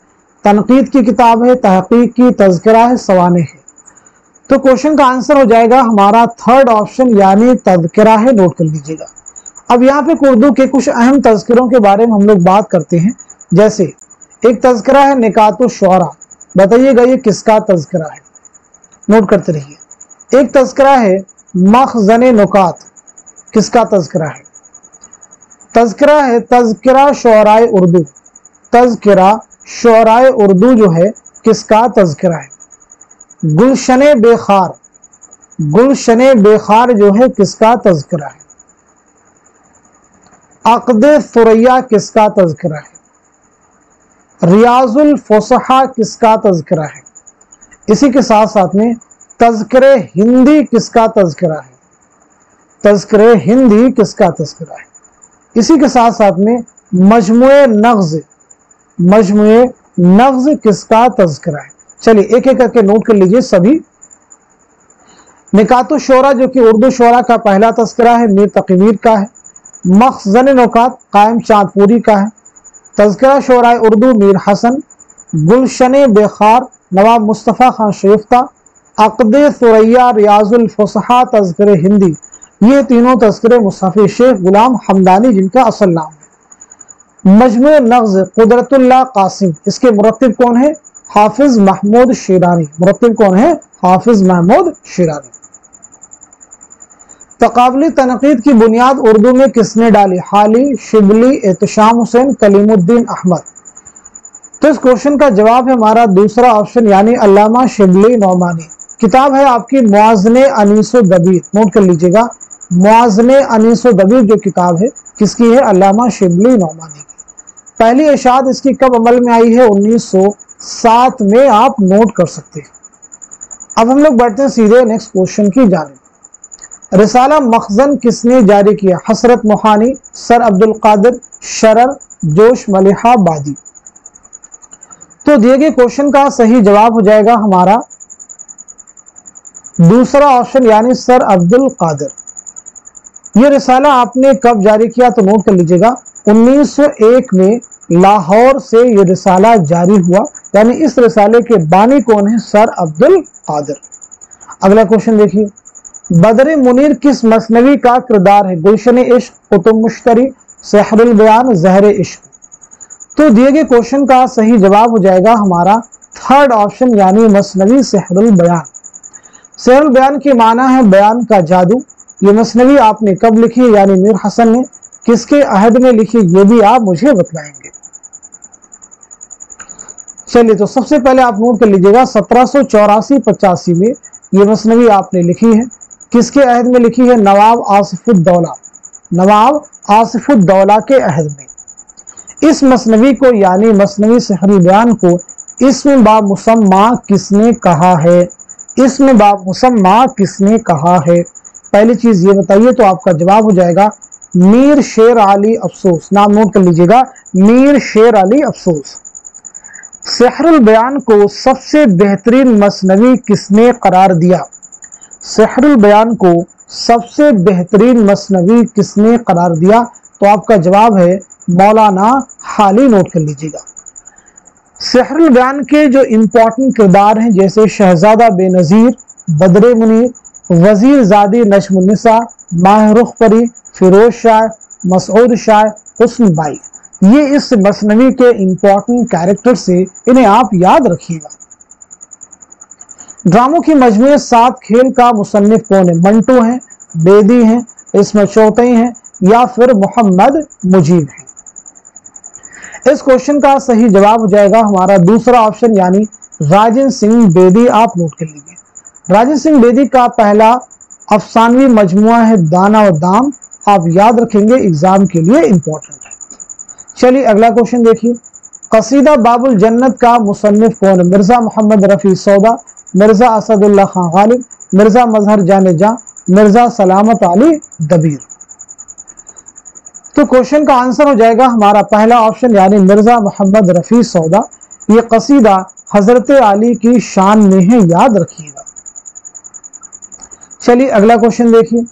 तनकीद की किताब है, तहकीक की, तज़किरा है, सवाने है। तो क्वेश्चन का आंसर हो जाएगा हमारा थर्ड ऑप्शन, यानी तज़किरा है। नोट कर लीजिएगा। अब यहाँ पे उर्दू के कुछ अहम तज़किरों के बारे में हम लोग बात करते हैं। जैसे एक तज़किरा है निकातो शुअरा, बताइएगा ये किसका तज़किरा है? नोट करते रहिए। एक तज़किरा है मखज़ने नुकात, किसका तज़किरा है? तज़किरा है तज़किरा शुअराए उर्दू। तज़किरा शुअराए उर्दू जो है किसका तज़किरा है? गुलशने बेखार, गुलशने बेखार जो है किसका तज़किरा है? अक़दे सुरैया किसका तज़किरा है? रियाजुल फुसहा किसका तज़किरा है? इसी के साथ साथ में तज़किरे हिंदी किसका तज़किरा है? तज़किरे हिंदी किसका तज़किरा है? इसी के साथ साथ में मजमुए नग़्ज़ किसका तज़किरा है? चलिए एक एक करके नोट कर लीजिए सभी। निकातो शोरा जो कि उर्दू शोरा का पहला तज़किरा है, मीर तक़ी मीर का है। मखज़न नुकात कायम चाँदपुरी का है। तज़किरा शोरा उर्दू मीर हसन। गुलशन बेखार नवाब मुस्तफ़ा खान शरीफ्ता। अक़द सुरैया रियाज़ुल फ़ुसहा तज़किरे हिंदी, ये तीनों तज़किरे मुस्तफ़ी शेख गुलाम हमदानी जिनका असल नाम है। मजमू नग़्ज़ कुदरतुल्लाह कासिम, इसके मुरत्तिब कौन है? हाफिज महमूद शिरानी। मुरत्तिब कौन है? हाफिज महमूद शिरानी। तक़ाबुली तनक़ीद की बुनियाद उर्दू में किसने डाली? हाली, शिबली, एहतशाम हुसैन, कलीमुद्दीन अहमद। तो इस क्वेश्चन का जवाब है हमारा दूसरा ऑप्शन यानी अल्लामा शिबली नौमानी। किताब है आपकी मुआज़ने अनीसो दबीर, नोट कर लीजिएगा। मुआज़ने अनीसो दबीर जो किताब है किसकी है? अल्लामा शिबली नौमानी की। पहली इशाद इसकी कब अमल में आई है? 1907 में, आप नोट कर सकते हैं। अब हम लोग बढ़ते हैं सीधे नेक्स्ट क्वेश्चन की जानिब। रिसाला मखज़न किसने जारी किया? हसरत मोहानी, सर अब्दुल कादिर, शरर, जोश मलिहा बादी। तो दिए गए क्वेश्चन का सही जवाब हो जाएगा हमारा दूसरा ऑप्शन यानी सर अब्दुल कादिर। ये रिसाला आपने कब जारी किया? तो नोट कर लीजिएगा 1901 में लाहौर से ये रिसाला जारी हुआ, यानी इस रिसाले के बानी कौन है? सर अब्दुल कादिर। अगला क्वेश्चन देखिए, बदर मुनीर किस मसनवी का किरदार है? गुलशन इश्क, कुतुब मुश्तरी, सहरुल बयान, ज़हर इश्क। तो दिए गए क्वेश्चन का सही जवाब हो जाएगा हमारा थर्ड ऑप्शन यानी मसनवी सहरुल बयान। सहरुल बयान के माना है बयान का जादू। ये मसनवी आपने कब लिखी? यानी मीर हसन ने। किसके अहद में लिखी ये भी आप मुझे बतलाएंगे। चलिए तो सबसे पहले आप नोट कर लीजिएगा 1784-85 में ये मसनवी आपने लिखी है। किसके अहद में लिखी है? नवाब आसिफुद्दौला, नवाब आसिफुद्दौला के अहद में। इस मसनवी को यानी मसनवी सहरुल बयान को इस्म बा मुसम्मा किसने कहा है? इस्म बा मुसम्मा किसने कहा है? पहली चीज ये बताइए तो आपका जवाब हो जाएगा मीर शेर अली अफसोस। नाम नोट कर लीजिएगा, मीर शेर अली अफसोस। सहरुल बयान को सबसे बेहतरीन मसनवी किसने करार दिया? सहरुल बयान को सबसे बेहतरीन मसनवी किसने करार दिया? तो आपका जवाब है मौलाना हाली। नोट कर लीजिएगा। सहरुल बयान के जो इंपॉर्टेंट किरदार हैं जैसे शहजादा बेनज़ीर, बदर मुनीर, वजीर ज़ादी नजमुन्निसा, माहरुख परी, फिरोज शाह, मसऊद शाह, हुस्न बाई, ये इस मसनवी के इंपॉर्टेंट कैरेक्टर से इन्हें आप याद रखिएगा। ड्रामों की मजमूए 7 खेल का मुसन्निफ कौन है? मंटू हैं, बेदी हैं, इसमें चौथई हैं या फिर मोहम्मद मुजीब हैं। इस क्वेश्चन का सही जवाब हो जाएगा हमारा दूसरा ऑप्शन यानी राजन सिंह बेदी। आप नोट कर लीजिए। राजन सिंह बेदी का पहला अफसानवी मजमुआ है दाना और दाम। आप याद रखेंगे, एग्जाम के लिए इंपॉर्टेंट है। चलिए अगला क्वेश्चन देखिए, कसीदा बाबुल जन्नत का मुसन्निफ कौन है? मिर्जा मोहम्मद रफी सौदा, मिर्जा असदुल्ला खान गालिब, मिर्जा मजहर जाने जा, मिर्जा सलामत अली दबीर। तो क्वेश्चन का आंसर हो जाएगा हमारा पहला ऑप्शन यानी मिर्जा मोहम्मद रफी सौदा। ये कसीदा हजरत अली की शान में है, याद रखिएगा। चलिए अगला क्वेश्चन देखिए,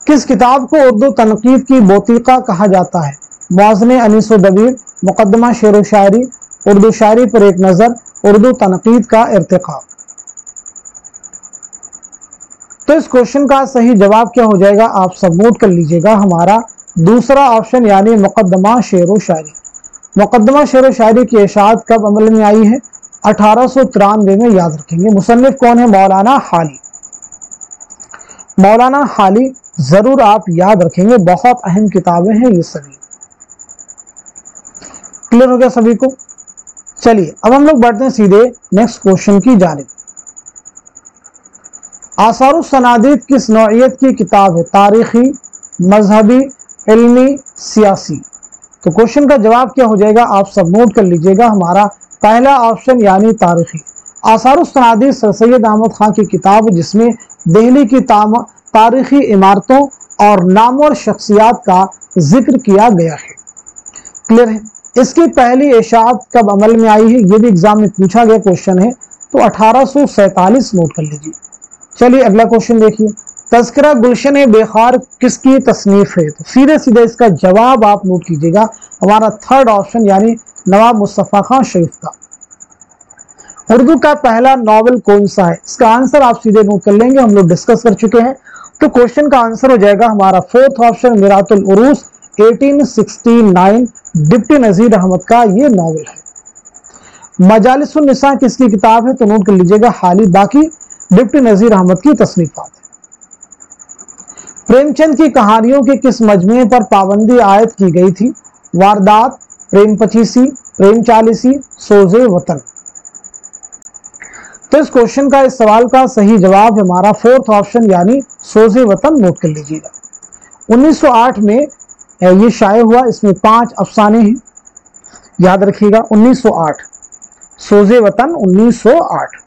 किस किताब को उर्दू तनकीद की बोतीका कहा जाता है? मुआज़ने अनीसो दबीर, मुकदमा शेर व शायरी, उर्दू शायरी पर एक नज़र, उर्दू तनकीद का इर्तिका। तो इस क्वेश्चन का सही जवाब क्या हो जाएगा? आप सब नोट कर लीजिएगा, हमारा दूसरा ऑप्शन यानी मुकदमा शेर व शायरी। मुकदमा शेर व शायरी की इशाअत कब अमल में आई है? 1893 में, याद रखेंगे। मुसन्निफ कौन है? मौलाना हाली। मौलाना हाली जरूर आप याद रखेंगे, बहुत अहम किताबें हैं ये सभी। क्लियर हो गया सभी को? चलिए अब हम लोग बढ़ते हैं सीधे नेक्स्ट क्वेश्चन की जानिब। आसारुस सनादीद किस नौइयत की किताब है? तारीखी, मजहबी, इल्मी, सियासी। तो क्वेश्चन का जवाब क्या हो जाएगा? आप सब नोट कर लीजिएगा, हमारा पहला ऑप्शन यानी तारीखी। आसारुस्तनादी सर सैयद अहमद खान की किताब जिसमें दिल्ली की तारीखी इमारतों और नामों और शख्सियात का जिक्र किया गया है। क्लियर है। इसकी पहली इशाअत कब अमल में आई है, ये भी एग्जाम में पूछा गया क्वेश्चन है, तो 1847 नोट कर लीजिए। चलिए अगला क्वेश्चन देखिए, तज़किरा गुलशन बेखार किसकी तसनीफ है? तो सीधे सीधे इसका जवाब आप नोट कीजिएगा, हमारा थर्ड ऑप्शन यानी नवाब मुस्तफ़ा खान शरीफ का। उर्दू का पहला नॉवेल कौन सा है? इसका आंसर आप सीधे नोट कर लेंगे, हम लोग डिस्कस कर चुके हैं। तो क्वेश्चन का आंसर हो जाएगा हमारा फोर्थ ऑप्शन मिरातुल उरूस 1869 डिप्टी नजीर अहमद का ये नॉवेल है। मजालिसुन निसा किसकी किताब है? तो नोट कर लीजिएगा हाली बाकी डिप्टी नजीर अहमद की तसनीफात। प्रेमचंद की कहानियों के किस मजमूए पर पाबंदी आयद की गई थी? वारदात, प्रेम पचीसी, प्रेम चालीसी, सोजे वतन। तो इस क्वेश्चन का, इस सवाल का सही जवाब हमारा फोर्थ ऑप्शन यानी सोजे वतन नोट कर लीजिएगा। 1908 में ये शाये हुआ, इसमें 5 अफसाने हैं, याद रखिएगा 1908, सोजे वतन 1908।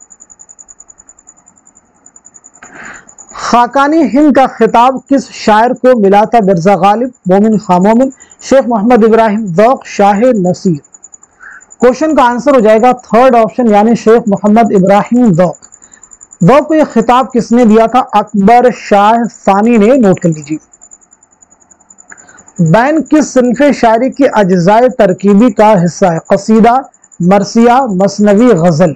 खाकानी हिंद का खिताब किस शायर को मिला था? मिर्जा गालिब, मोमिन खां मोमिन, शेख मोहम्मद इब्राहिम ज़ौक़, शाह नसीर। क्वेश्चन का आंसर हो जाएगा थर्ड ऑप्शन यानी शेख मोहम्मद इब्राहिम ज़ौक़। ज़ौक़ को यह खिताब किसने दिया था? अकबर शाह सानी ने, नोट कर लीजिए। बैन किस सिन्फ़े शायरी की अज्ज़ाए तरकीबी का हिस्सा है? कसीदा, मरसिया, मसनवी, गजल।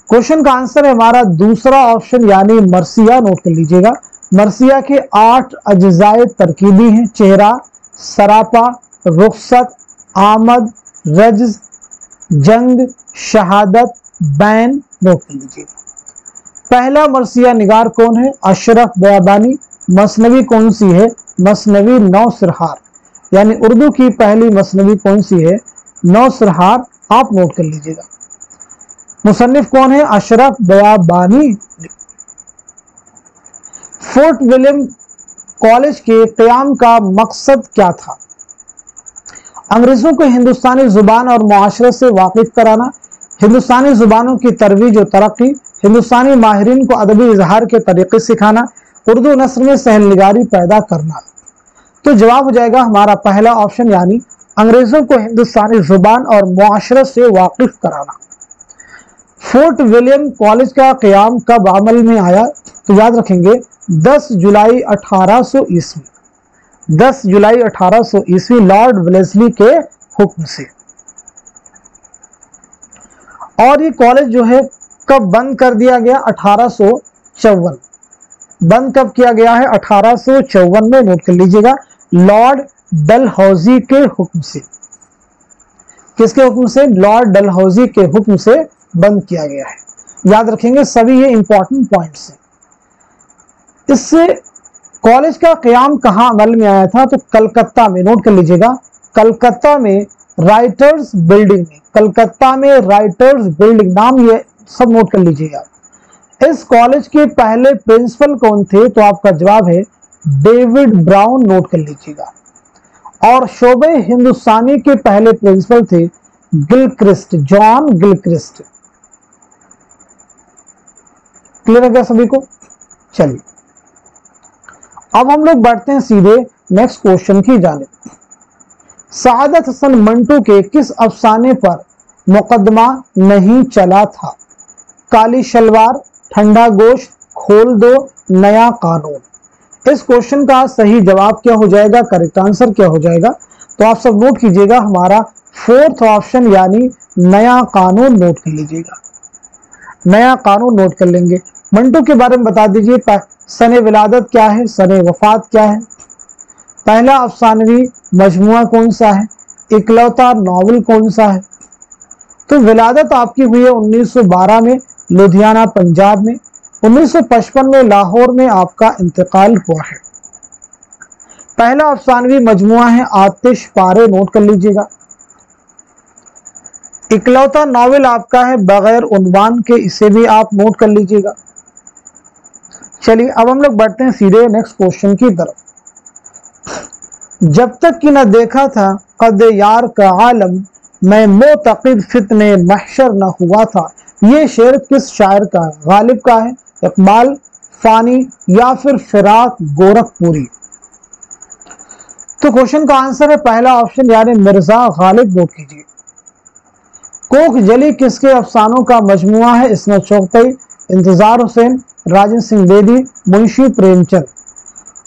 क्वेश्चन का आंसर है हमारा दूसरा ऑप्शन यानी मरसिया, नोट कर लीजिएगा। मरसिया के 8 अज्ज़ाए तरकीबी हैं, चेहरा, सरापा, रुखसत, आमद, रज्ज़, जंग, शहादत, बैन, नोट कर लीजिएगा। पहला मरसिया निगार कौन है? अशरफ बयाबानी। मसनवी कौन सी है? मसनवी नौसिरहार, यानी उर्दू की पहली मसनवी कौन सी है? नौसिरहार, आप नोट कर लीजिएगा। मुसन्निफ कौन है? अशरफ बयाबानी। फोर्ट विलियम कॉलेज के क़याम का मकसद क्या था? अंग्रेजों को हिंदुस्तानी जुबान और मुआशरे से वाकिफ कराना, हिंदुस्तानी जुबानों की तरवीज और तरक्की, हिंदुस्तानी माहिरीन को अदबी इजहार के तरीके सिखाना, उर्दू नस्र में सहलनिगारी पैदा करना। तो जवाब हो जाएगा हमारा पहला ऑप्शन यानी अंग्रेजों को हिंदुस्तानी जुबान और मुआशरे से वाकिफ कराना। फोर्ट विलियम कॉलेज का क़याम कब अमल में आया? तो याद रखेंगे 10 जुलाई 1800 ईस्वी, 10 जुलाई 1800 ईस्वी लॉर्ड वेलेस्ली के हुक्म से। और ये कॉलेज जो है कब बंद कर दिया गया? 1854। बंद कब किया गया है? 1854 में, नोट कर लीजिएगा। लॉर्ड डलहौजी के हुक्म से। किसके हुक्म से? लॉर्ड डलहौजी के हुक्म से बंद किया गया है। याद रखेंगे सभी ये इंपॉर्टेंट पॉइंट्स हैं। इससे कॉलेज का क़याम कहाँ अमल में आया था? तो कलकत्ता में, नोट कर लीजिएगा। कलकत्ता में राइटर्स बिल्डिंग में, कलकत्ता में राइटर्स बिल्डिंग, नाम ये सब नोट कर लीजिएगा। इस कॉलेज के पहले प्रिंसिपल कौन थे? तो आपका जवाब है डेविड ब्राउन, नोट कर लीजिएगा। और शोबे हिंदुस्तानी के पहले प्रिंसिपल थे गिलक्रिस्ट, जॉन गिलक्रिस्ट। क्लियर है क्या सभी को? चलिए अब हम लोग बढ़ते हैं सीधे नेक्स्ट क्वेश्चन की जानिब। सआदत हसन मंटू के किस अफसाने पर मुकदमा नहीं चला था? काली शलवार, ठंडा गोश्त, खोल दो, नया कानून। इस क्वेश्चन का सही जवाब क्या हो जाएगा? करेक्ट आंसर क्या हो जाएगा? तो आप सब नोट कीजिएगा, हमारा फोर्थ ऑप्शन यानी नया कानून, नोट कर लीजिएगा। नया कानून नोट कर लेंगे। मंटू के बारे में बता दीजिए, सने विलादत क्या है, सने वफात क्या है, पहला अफसानवी मजमुआ कौन सा है, इकलौता नावल कौन सा है। तो विलादत आपकी हुई है 1912 में लुधियाना पंजाब में, 1955 में लाहौर में आपका इंतकाल हुआ है। पहला अफसानवी मजमुआ है आतिश पारे, नोट कर लीजिएगा। इकलौता नावल आपका है बगैर उन्वान के, इसे भी आप नोट कर लीजिएगा। चलिए अब हम लोग बढ़ते हैं सीधे नेक्स्ट क्वेश्चन की तरफ। जब तक कि न देखा था कद यार का आलम, मैं मोतक़िद फितने महशर न हुआ था। یہ شعر کس شاعر کا ہے؟ غالب کا ہے، اقبال، فانی یا پھر فراق گورکھپوری؟ تو کوشچن کا آنسر ہے پہلا آپشن یعنی مرزا غالب، نوٹ کیجیے۔ کوک جلی کس کے افسانوں کا مجموعہ ہے؟ عصمت چغتائی، انتظار حسین، راجن سنگھ بیدی، منشی پریم چند؟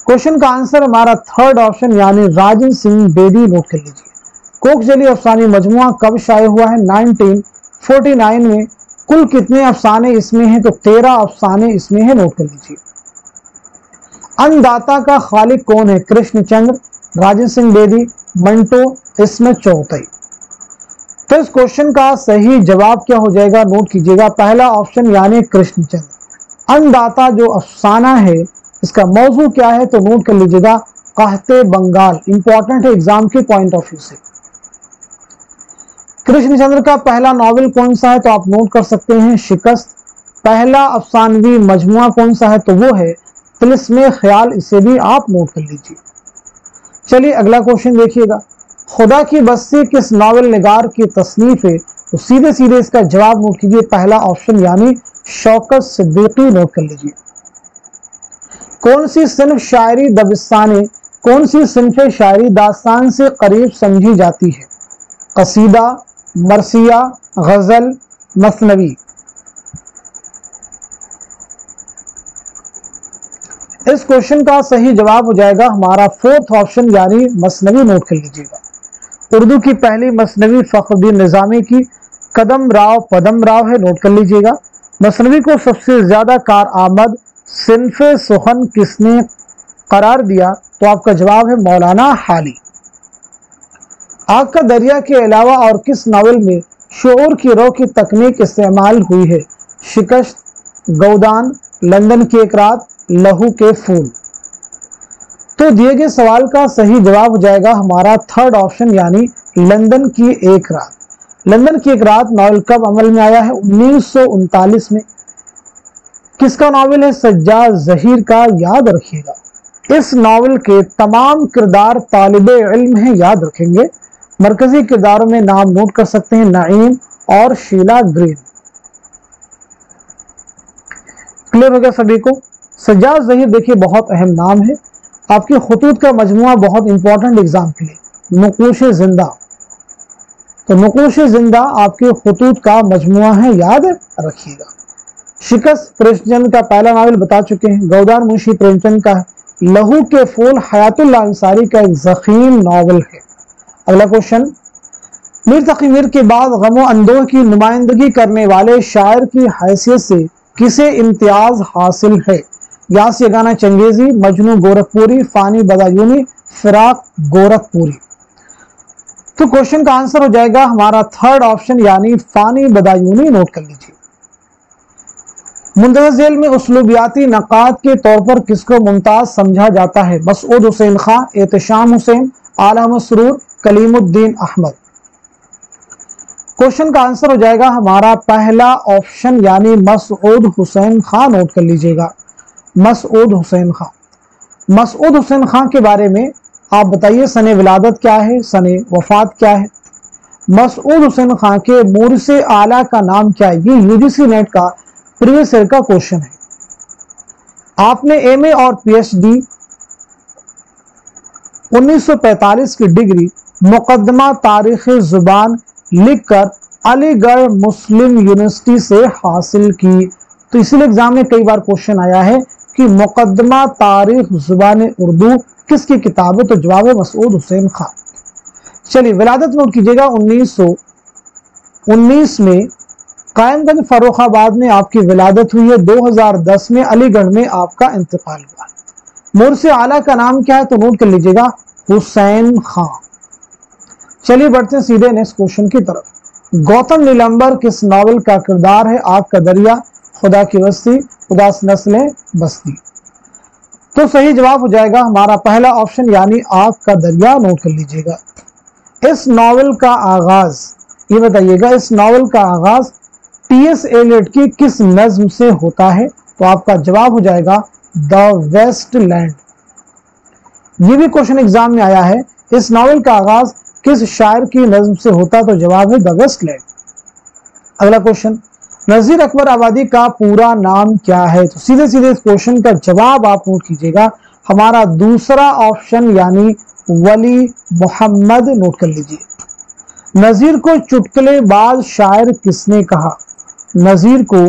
کوشچن کا آنسر ہمارا تھرڈ آپشن یعنی راجن سنگھ بیدی، نوٹ کر لیجیے۔ کوک جلی افسانی مجموعہ کب شائع ہوا ہے؟ 1949 میں۔ کل کتنے افسانے اس میں ہیں؟ تو 13 افسانے اس میں ہیں، نوٹ کر لیجیے۔ ان داتا کا خالق کون ہے؟ کرشن چندر، راجن سنگھ بیدی، منٹو، عصمت چغتائی؟ تو اس کوشچن کا صحیح جواب کیا ہو جائے گا؟ نوٹ کیجیے گا، پہلا آپشن یعنی کرشن چندر۔ ان داتا جو افسانہ ہے اس کا موضوع کیا ہے؟ تو نوٹ کر لیجیے گا، قحط بنگال۔ امپورٹنٹ ہے ایگزام کے پوائنٹ آف ویو سے۔ کرشن چندر کا پہلا ناول کون سا ہے؟ تو آپ نوٹ کر سکتے ہیں شکست۔ پہلا افسانوی مجموعہ کون سا ہے؟ تو وہ ہے طلسم خیال، اسے بھی آپ نوٹ کر لیجیے۔ چلیے اگلا کوشچن دیکھیے گا، خدا کی بستی کس ناول نگار کی تصنیف ہے؟ تو سیدھے سیدھے اس کا جواب نوٹ کیجیے، پہلا آپشن یعنی شوکت صدیقی، نوٹ کر لیجیے۔ کون سی صنف شاعری دبستانے، کون سی صنف شاعری داستان سے قریب سمجھی جاتی ہے؟ قصیدہ، مرثیہ، غزل، مثنوی؟ اس کوشچن کا صحیح جواب ہو جائے گا ہمارا فورتھ آپشن یعنی مثنوی، نوٹ کر لیجیے گا۔ اردو کی پہلی مثنوی فخر الدین نظامی کی قدم راو پدم راو ہے، نوٹ کر لیجیے گا۔ مثنوی کو سب سے زیادہ کارآمد صنف سخن کس نے قرار دیا؟ تو آپ کا جواب ہے مولانا حالی۔ آگ کا دریا کے علاوہ اور کس ناول میں شعور کی رو کی تکنیک استعمال ہوئی ہے؟ شکست، گودان، لندن کی ایک رات، لہو کے پھول؟ تو دیے گئے سوال کا صحیح جواب ہو جائے گا ہمارا تھرڈ آپشن یعنی لندن کی ایک رات۔ لندن کی ایک رات ناول کب عمل میں آیا ہے؟ 1939 میں۔ کس کا ناول ہے؟ سجاد ظہیر کا، یاد رکھیے گا۔ اس ناول کے تمام کردار طالب علم ہیں، یاد رکھیں گے۔ مرکزی کرداروں میں نام نوٹ کر سکتے ہیں، نعیم اور شیلا گرین۔ کلیئر ہو گیا سبھی کو؟ سجاد ظہیر دیکھیے بہت اہم نام ہے، آپ کے خطوط کا مجموعہ بہت امپورٹنٹ ایگزام کے لیے، نقوش زندہ۔ تو نقوش زندہ آپ کے خطوط کا مجموعہ ہے، یاد رکھیے گا۔ شکست کرشن چندر کا پہلا ناول بتا چکے ہیں، گودان منشی پریم چند کا ہے، لہو کے پھول حیات اللہ انصاری کا ایک ضخیم ناول ہے۔ اگلا کوشچن، میر تقی میر کے بعد غم و اندوہ کی نمائندگی کرنے والے شاعر کی حیثیت سے کسے امتیاز حاصل ہے؟ یاس یگانہ چنگیزی، مجنو گورکھپوری، فانی بدایونی، فراق گورکھپوری؟ تو کوشچن کا آنسر ہو جائے گا ہمارا تھرڈ آپشن یعنی فانی بدایونی، نوٹ کر لیجیے۔ مندرجہ ذیل میں اسلوبیاتی نقاد کے طور پر کس کو ممتاز سمجھا جاتا ہے؟ مسعود حسین خان، احتشام حسین، اعلی مسرور، کلیم الدین احمد؟ کوشچن کا آنسر ہو جائے گا ہمارا پہلا آپشن یعنی مسعود حسین خان، نوٹ کر لیجیے گا۔ مسعود حسین خان۔ مسعود حسین خان کے بارے میں آپ بتائیے، سن ولادت کیا ہے، سن وفات کیا ہے؟ مسعود حسین خان کے مورث اعلیٰ کا نام کیا ہے؟ یہ UGC نیٹ کا پریویس ایئر کا کوشچن ہے۔ آپ نے ایم اے اور PhD 1945 کی ڈگری مقدمہ تاریخ زبان لکھ کر علی گڑھ مسلم یونیورسٹی سے حاصل کی۔ تو اسی لیے ایگزام میں کئی بار کوشچن آیا ہے کہ مقدمہ تاریخ زبان اردو کس کی کتاب ہے؟ تو جواب ہے مسعود حسین خان۔ چلیے ولادت نوٹ کیجیے گا، 1919 میں قائم گنج فروخ آباد میں آپ کی ولادت ہوئی ہے، 2010 میں علی گڑھ میں آپ کا انتقال ہوا۔ مورث اعلیٰ کا نام کیا ہے؟ تو نوٹ کر لیجیے گا، حسین خان۔ چلیے بڑھتے ہیں سیدھے نیکسٹ کوشچن کی طرف۔ گوتم نیلمبر کس ناول کا کردار ہے؟ آگ کا دریا، خدا کی بستی، اداس نسلیں بستی؟ تو صحیح جواب ہو جائے گا ہمارا پہلا آپشن یعنی آگ کا دریا، نوٹ کر لیجیے گا۔ اس ناول کا آغاز، یہ بتائیے گا، اس ناول کا آغاز T.S. ایلیٹ کی کس نظم سے ہوتا ہے؟ تو آپ کا جواب ہو جائے گا دا ویسٹ لینڈ۔ یہ بھی کوشچن ایگزام میں آیا ہے، اس ناول کا آغاز کس شاعر کی نظم سے ہوتا؟ تو جواب ہے دا ویسٹ لینڈ۔ اگلا کوشچن، नज़ीर अकबर आबादी का पूरा नाम क्या है? तो सीधे सीधे इस क्वेश्चन का जवाब आप नोट कीजिएगा, हमारा दूसरा ऑप्शन यानी वली मोहम्मद। नोट कर लीजिए। नज़ीर को चुटकुलेबाज शायर किसने कहा? नज़ीर को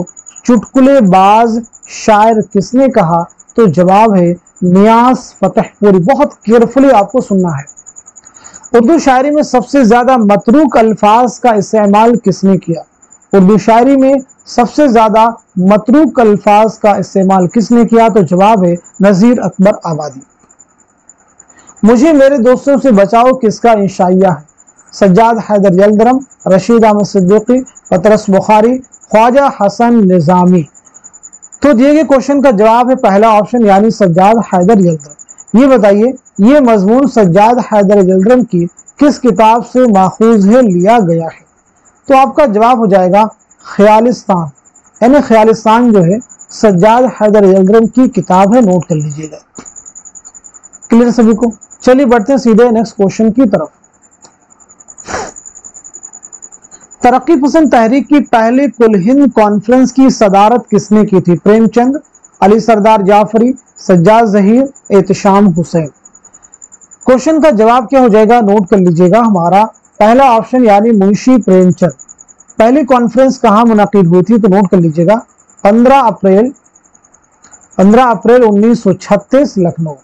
चुटकुलेबाज शायर किसने कहा? तो जवाब है नियाज़ फतेहपुरी। बहुत केयरफुली आपको सुनना है। उर्दू शायरी में सबसे ज्यादा मतरूक अल्फाज का इस्तेमाल किसने किया? उर्दू शायरी में सबसे ज्यादा मतरूक अल्फाज का इस्तेमाल किसने किया? तो जवाब है नज़ीर अकबर आबादी। मुझे मेरे दोस्तों से बचाओ किसका इंशाइया है? सज्जाद हैदर यल्दरम, रशीद अहमद सिद्दीकी, पतरस बुखारी, ख्वाजा हसन निजामी। तो दिए गए क्वेश्चन का जवाब है पहला ऑप्शन यानी सज्जाद हैदर यल्दरम। ये बताइए, ये मजमून सज्जाद हैदर यल्दरम की किस किताब से माखूज है, लिया गया है? तो आपका जवाब हो जाएगा ख्यालिस्तान, यानी ख्यालिस्तान जो है सज्जाद हैदर यल्दरम की किताब है। नोट कर लीजिएगा। क्लियर सभी को? चलिए बढ़ते हैं सीधे नेक्स्ट क्वेश्चन की तरफ। तरक्की पसंद तहरीक की पहली कुल हिंद कॉन्फ्रेंस की सदारत किसने की थी? प्रेमचंद, अली सरदार जाफरी, सज्जाद जहीर, एहतशाम हुसैन। क्वेश्चन का जवाब क्या हो जाएगा? नोट कर लीजिएगा, हमारा पहला ऑप्शन यानी मुंशी प्रेमचंद। पहली कॉन्फ्रेंस कहां मुनक़िद हुई थी? तो नोट कर लीजिएगा 15 अप्रैल 1936 लखनऊ।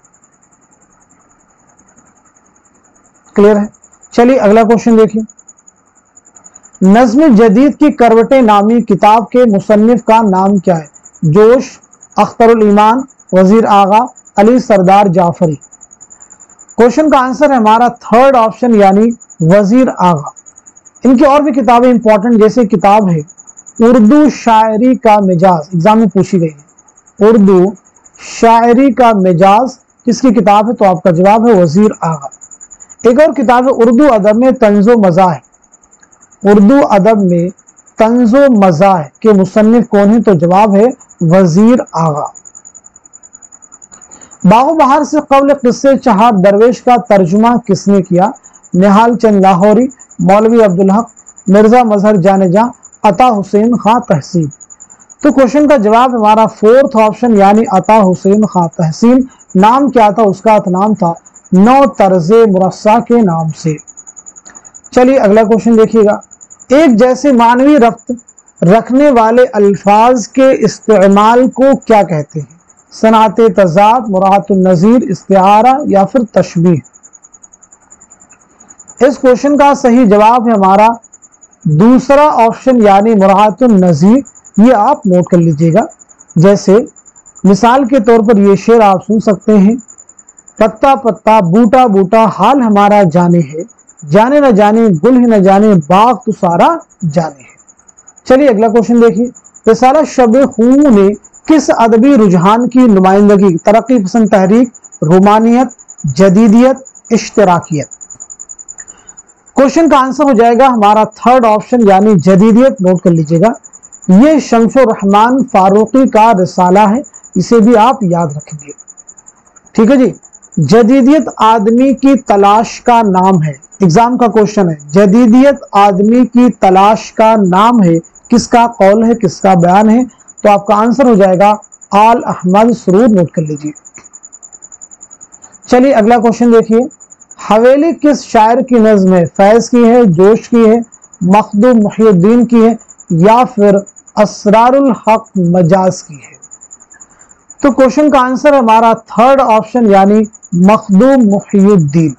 क्लियर है? चलिए अगला क्वेश्चन देखिए। नज़्म जदीद की करवटें नामी किताब के मुसन्निफ का नाम क्या है? जोश, अख्तरुल ईमान, वजीर आगा, अली सरदार जाफरी। क्वेश्चन का आंसर है हमारा थर्ड ऑप्शन यानी वजीर आगा। इनकी और भी किताबें इंपॉर्टेंट, जैसे किताब है उर्दू शायरी का मिजाज, एग्जाम में पूछी गई है। उर्दू शायरी का मिजाज किसकी किताब है? तो आपका जवाब है वजीर आगा। एक और किताब है उर्दू अदब में तंज़ो मज़ाह। उर्दू अदब में तंज़ो मज़ाह के मुसन्निफ कौन है? तो जवाब है वजीर आगा। बागो बहार से कब्ल किस्से चहार दरवेश का तर्जुमा किसने किया? निहाल चंद लाहौरी, मौलवी अब्दुल हक, मिर्जा मजहर जानेजा, अता हुसैन खां तहसीन। तो क्वेश्चन का जवाब हमारा फोर्थ ऑप्शन यानी अता हुसैन खां तहसीन। नाम क्या था उसका? नाम था नौ तर्जे मुरस्सा के नाम से। चलिए अगला क्वेश्चन देखिएगा। एक जैसे मानवी रफ्त रखने वाले अल्फाज के इस्तेमाल को क्या कहते हैं? सनाते तजाद, मुरातुन नज़ीर, इस्तिआरा या फिर तशबीह। इस क्वेश्चन का सही जवाब है हमारा दूसरा ऑप्शन यानी मुरातुन नज़ीर। ये आप नोट कर लीजिएगा। जैसे मिसाल के तौर पर ये शेर आप सुन सकते हैं, पत्ता पत्ता बूटा बूटा हाल हमारा जाने है, जाने न जाने गुल ही न जाने बाग तो सारा जाने है। चलिए अगला क्वेश्चन देखिए। रिसाला शब खून ने किस अदबी रुझान की नुमाइंदगी? तरक्की पसंद तहरीक, रोमानियत, जदीदियत, इश्तराकियत। क्वेश्चन का आंसर हो जाएगा हमारा थर्ड ऑप्शन यानी जदीदियत। नोट कर लीजिएगा। ये शमसुर रहमान फारूकी का रिसाला है, इसे भी आप याद रखेंगे। ठीक है जी। जदीदियत आदमी की तलाश का नाम है। एग्जाम का क्वेश्चन है, जदीदियत आदमी की तलाश का नाम है, किसका कौल है, किसका बयान है? तो आपका आंसर हो जाएगा आल अहमद सरूर। नोट कर लीजिए। चलिए अगला क्वेश्चन देखिए। हवेली किस शायर की नज्म है? फैज की है, जोश की है, मखदूम मुहिउद्दीन की है या फिर असरारुल हक मजाज की है? तो क्वेश्चन का आंसर हमारा थर्ड ऑप्शन यानी मखदूम मुहिउद्दीन।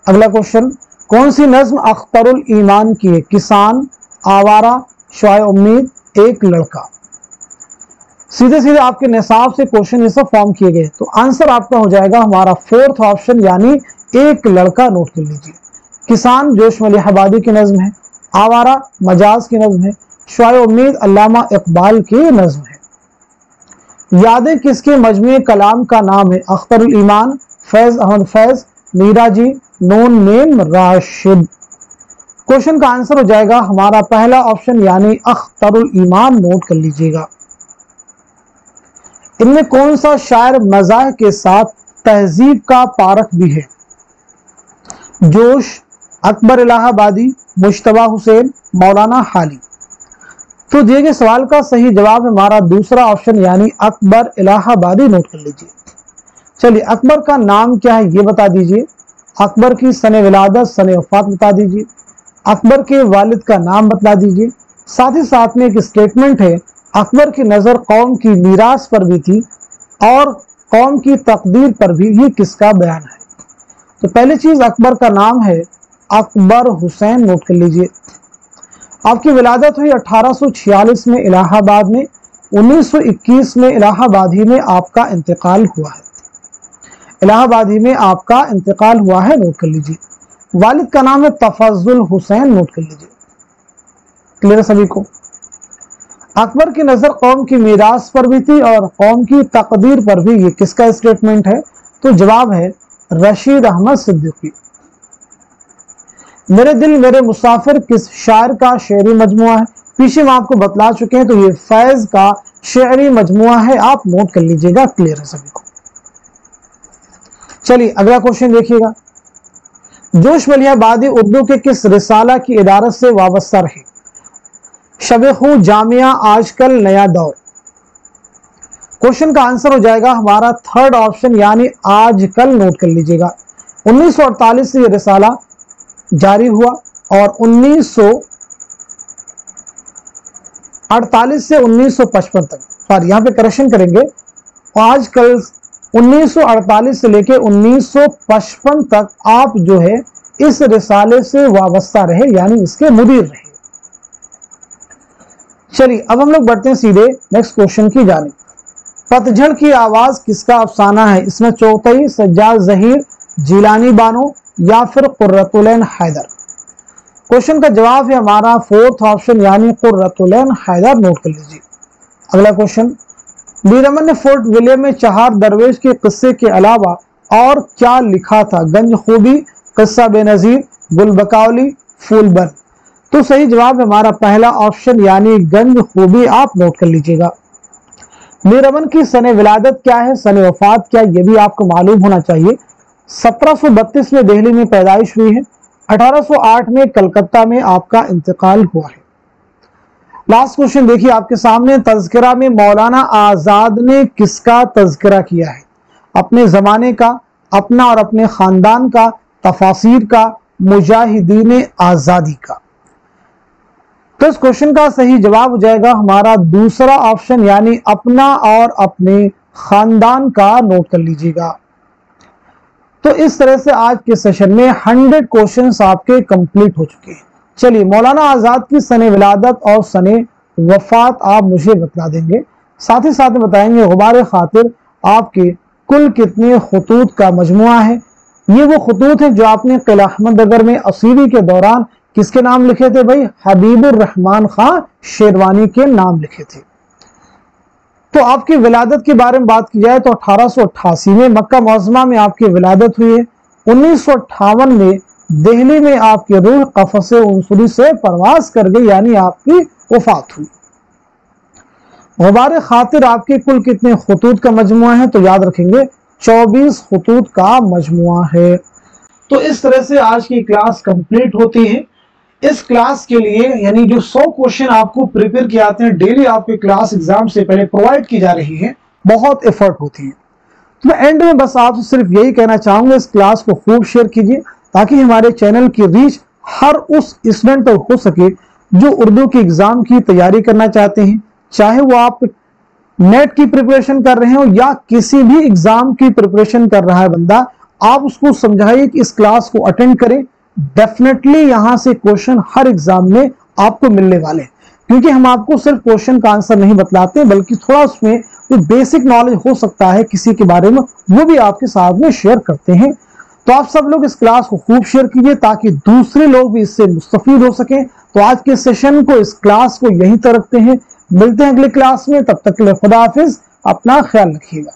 अगला क्वेश्चन, कौन सी नज्म अख्तरुल ईमान की है? किसान, आवारा, शुआए उम्मीद, एक लड़का। सीधे सीधे आपके निसाब से क्वेश्चन ये सब फॉर्म किए गए, तो आंसर आपका हो जाएगा हमारा फोर्थ ऑप्शन यानी एक लड़का। नोट कर लीजिए। किसान जोश मलिहाबादी की नज्म है, आवारा मजाज की नज्म है, शुआए उम्मीद अल्लामा इकबाल की नज्म है। यादें किसके मजमूए कलाम का नाम है? अख्तरुल ईमान, फैज अहमद फैज, मीरा जी, नून नेम राशिद। क्वेश्चन का आंसर हो जाएगा हमारा पहला ऑप्शन यानी अख्तरुल ईमान। नोट कर लीजिएगा। इनमें कौन सा शायर मज़ाह के साथ तहजीब का पारख भी है? जोश, अकबर इलाहाबादी, मुश्तबा हुसैन, मौलाना हाली। तो दिए गए सवाल का सही जवाब हमारा दूसरा ऑप्शन यानी अकबर इलाहाबादी। नोट कर लीजिए। चलिए, अकबर का नाम क्या है ये बता दीजिए, अकबर की सने विलादत सने वफात बता दीजिए, अकबर के वालिद का नाम बता दीजिए। साथ ही साथ में एक स्टेटमेंट है, अकबर की नज़र कौम की मीरास पर भी थी और कौम की तकदीर पर भी, ये किसका बयान है? तो पहली चीज अकबर का नाम है अकबर हुसैन। नोट कर लीजिए। आपकी विलादत हुई 1846 में इलाहाबाद में, 1921 में इलाहाबाद ही में आपका इंतकाल हुआ है। इलाहाबाद ही में आपका इंतकाल हुआ है। नोट कर लीजिए। वालिद का नाम है तफज्जुल हुसैन। नोट कर लीजिए। क्लियर सभी को? अकबर की नजर कौम की मीरास पर भी थी और कौम की तकदीर पर भी, ये किसका स्टेटमेंट है? तो जवाब है रशीद अहमद सिद्दीकी। मेरे दिल मेरे मुसाफिर किस शायर का शेरी मजमुआ है? पीछे हम आपको बतला चुके हैं, तो ये फैज का शेरी मजमुआ है। आप नोट कर लीजिएगा। क्लियर है सभी को? चलिए अगला क्वेश्चन देखिएगा। जोश मलिहाबादी उर्दू के किस रिसाला की इदारत से वाबस्ता रहे? शब खू, जामिया, आजकल, नया दौर। क्वेश्चन का आंसर हो जाएगा हमारा थर्ड ऑप्शन यानी आजकल। नोट कर लीजिएगा। 1948 से यह रिसाला जारी हुआ और 1948 से 1955 तक, सॉरी यहाँ पे करेक्शन करेंगे, आजकल 1948 से लेके 1955 तक आप जो है इस रिसाले से वाबस्ता रहे, यानी इसके मुदीर रहे। चलिए अब हम लोग बढ़ते हैं सीधे नेक्स्ट क्वेश्चन की जानिब। पतझड़ की आवाज किसका अफसाना है? इसमें चौथई, सज्जाद जहीर, जिलानी बानो या फिर कुर्रतुलैन हैदर। क्वेश्चन का जवाब है हमारा फोर्थ ऑप्शन यानी कुर्रतुलैन हैदर। नोट कर लीजिए। अगला क्वेश्चन, बीरमन ने फोर्ट विलियम में चहार दरवेश के किस्से के अलावा और क्या लिखा था? गंज खूबी, किस्सा बेनजीर, गुलबकावली, फूलबन। तो सही जवाब हमारा पहला ऑप्शन यानी गंज खूबी। आप नोट कर लीजिएगा। मीरमन की सने विलादत क्या है, सने वफात क्या, यह भी आपको मालूम होना चाहिए। 1732 में दिल्ली में पैदाइश हुई है, 1808 में कलकत्ता में आपका इंतकाल हुआ है। लास्ट क्वेश्चन देखिए आपके सामने। तज़किरा में मौलाना आजाद ने किसका तज़किरा किया है? अपने जमाने का, अपना और अपने खानदान का, तफासीर का, मुजाहिदीन आजादी का। तो इस क्वेश्चन का सही जवाब हो जाएगा हमारा दूसरा ऑप्शन यानी अपना और अपने खानदान का। नोट कर लीजिएगा। तो इस तरह से आज के सेशन में 100 क्वेश्चंस आपके कंप्लीट हो चुके हैं। चलिए, मौलाना आजाद की सने विलादत और सने वफात आप मुझे बता देंगे, साथ ही साथ में बताएंगे गुबार खातिर आपके कुल कितने खतूत का मजमुआ है। ये वो खतूत है जो आपने किला अहमदनगर में असीरी के दौरान किसके नाम लिखे थे भाई? हबीबुर रहमान खां शेरवानी के नाम लिखे थे। तो आपकी विलादत के बारे में बात की जाए तो 1888 में मक्का मुअज़्ज़मा में आपकी विलादत हुई है। 1958 में दिल्ली में आपकी रूह क़फ़स उनसुरी से परवाज कर गई, यानी आपकी वफात हुई। गुबार खातिर आपके कुल कितने खतूत का मजमुआ है? तो याद रखेंगे 24 खतूत का मजमुआ है। तो इस तरह से आज की क्लास कंप्लीट होती है। इस क्लास के लिए यानी जो 100 क्वेश्चन आपको प्रिपेयर किए आते हैं डेली आपके क्लास एग्जाम से पहले प्रोवाइड की जा रही है, बहुत एफर्ट होती है। तो मैं एंड में बस आपसे सिर्फ यही कहना चाहूंगा, इस क्लास को खूब शेयर कीजिए ताकि हमारे चैनल की रीच हर उस स्टूडेंट तक हो सके जो उर्दू के एग्जाम की तैयारी करना चाहते हैं, चाहे वो आप नेट की प्रिपरेशन कर रहे हो या किसी भी एग्जाम की प्रिपरेशन कर रहा है बंदा। आप उसको समझाइए कि इस क्लास को अटेंड करें। डेफिनेटली यहां से क्वेश्चन हर एग्जाम में आपको मिलने वाले हैं, क्योंकि हम आपको सिर्फ क्वेश्चन का आंसर नहीं बतलाते बल्कि थोड़ा उसमें जो बेसिक नॉलेज हो सकता है किसी के बारे में वो भी आपके साथ में शेयर करते हैं। तो आप सब लोग इस क्लास को खूब शेयर कीजिए ताकि दूसरे लोग भी इससे मुस्तफीद हो सकें। तो आज के सेशन को, इस क्लास को यहीं तक रखते हैं। मिलते हैं अगले क्लास में, तब तक के लिए खुदा हाफिज, अपना ख्याल रखिएगा।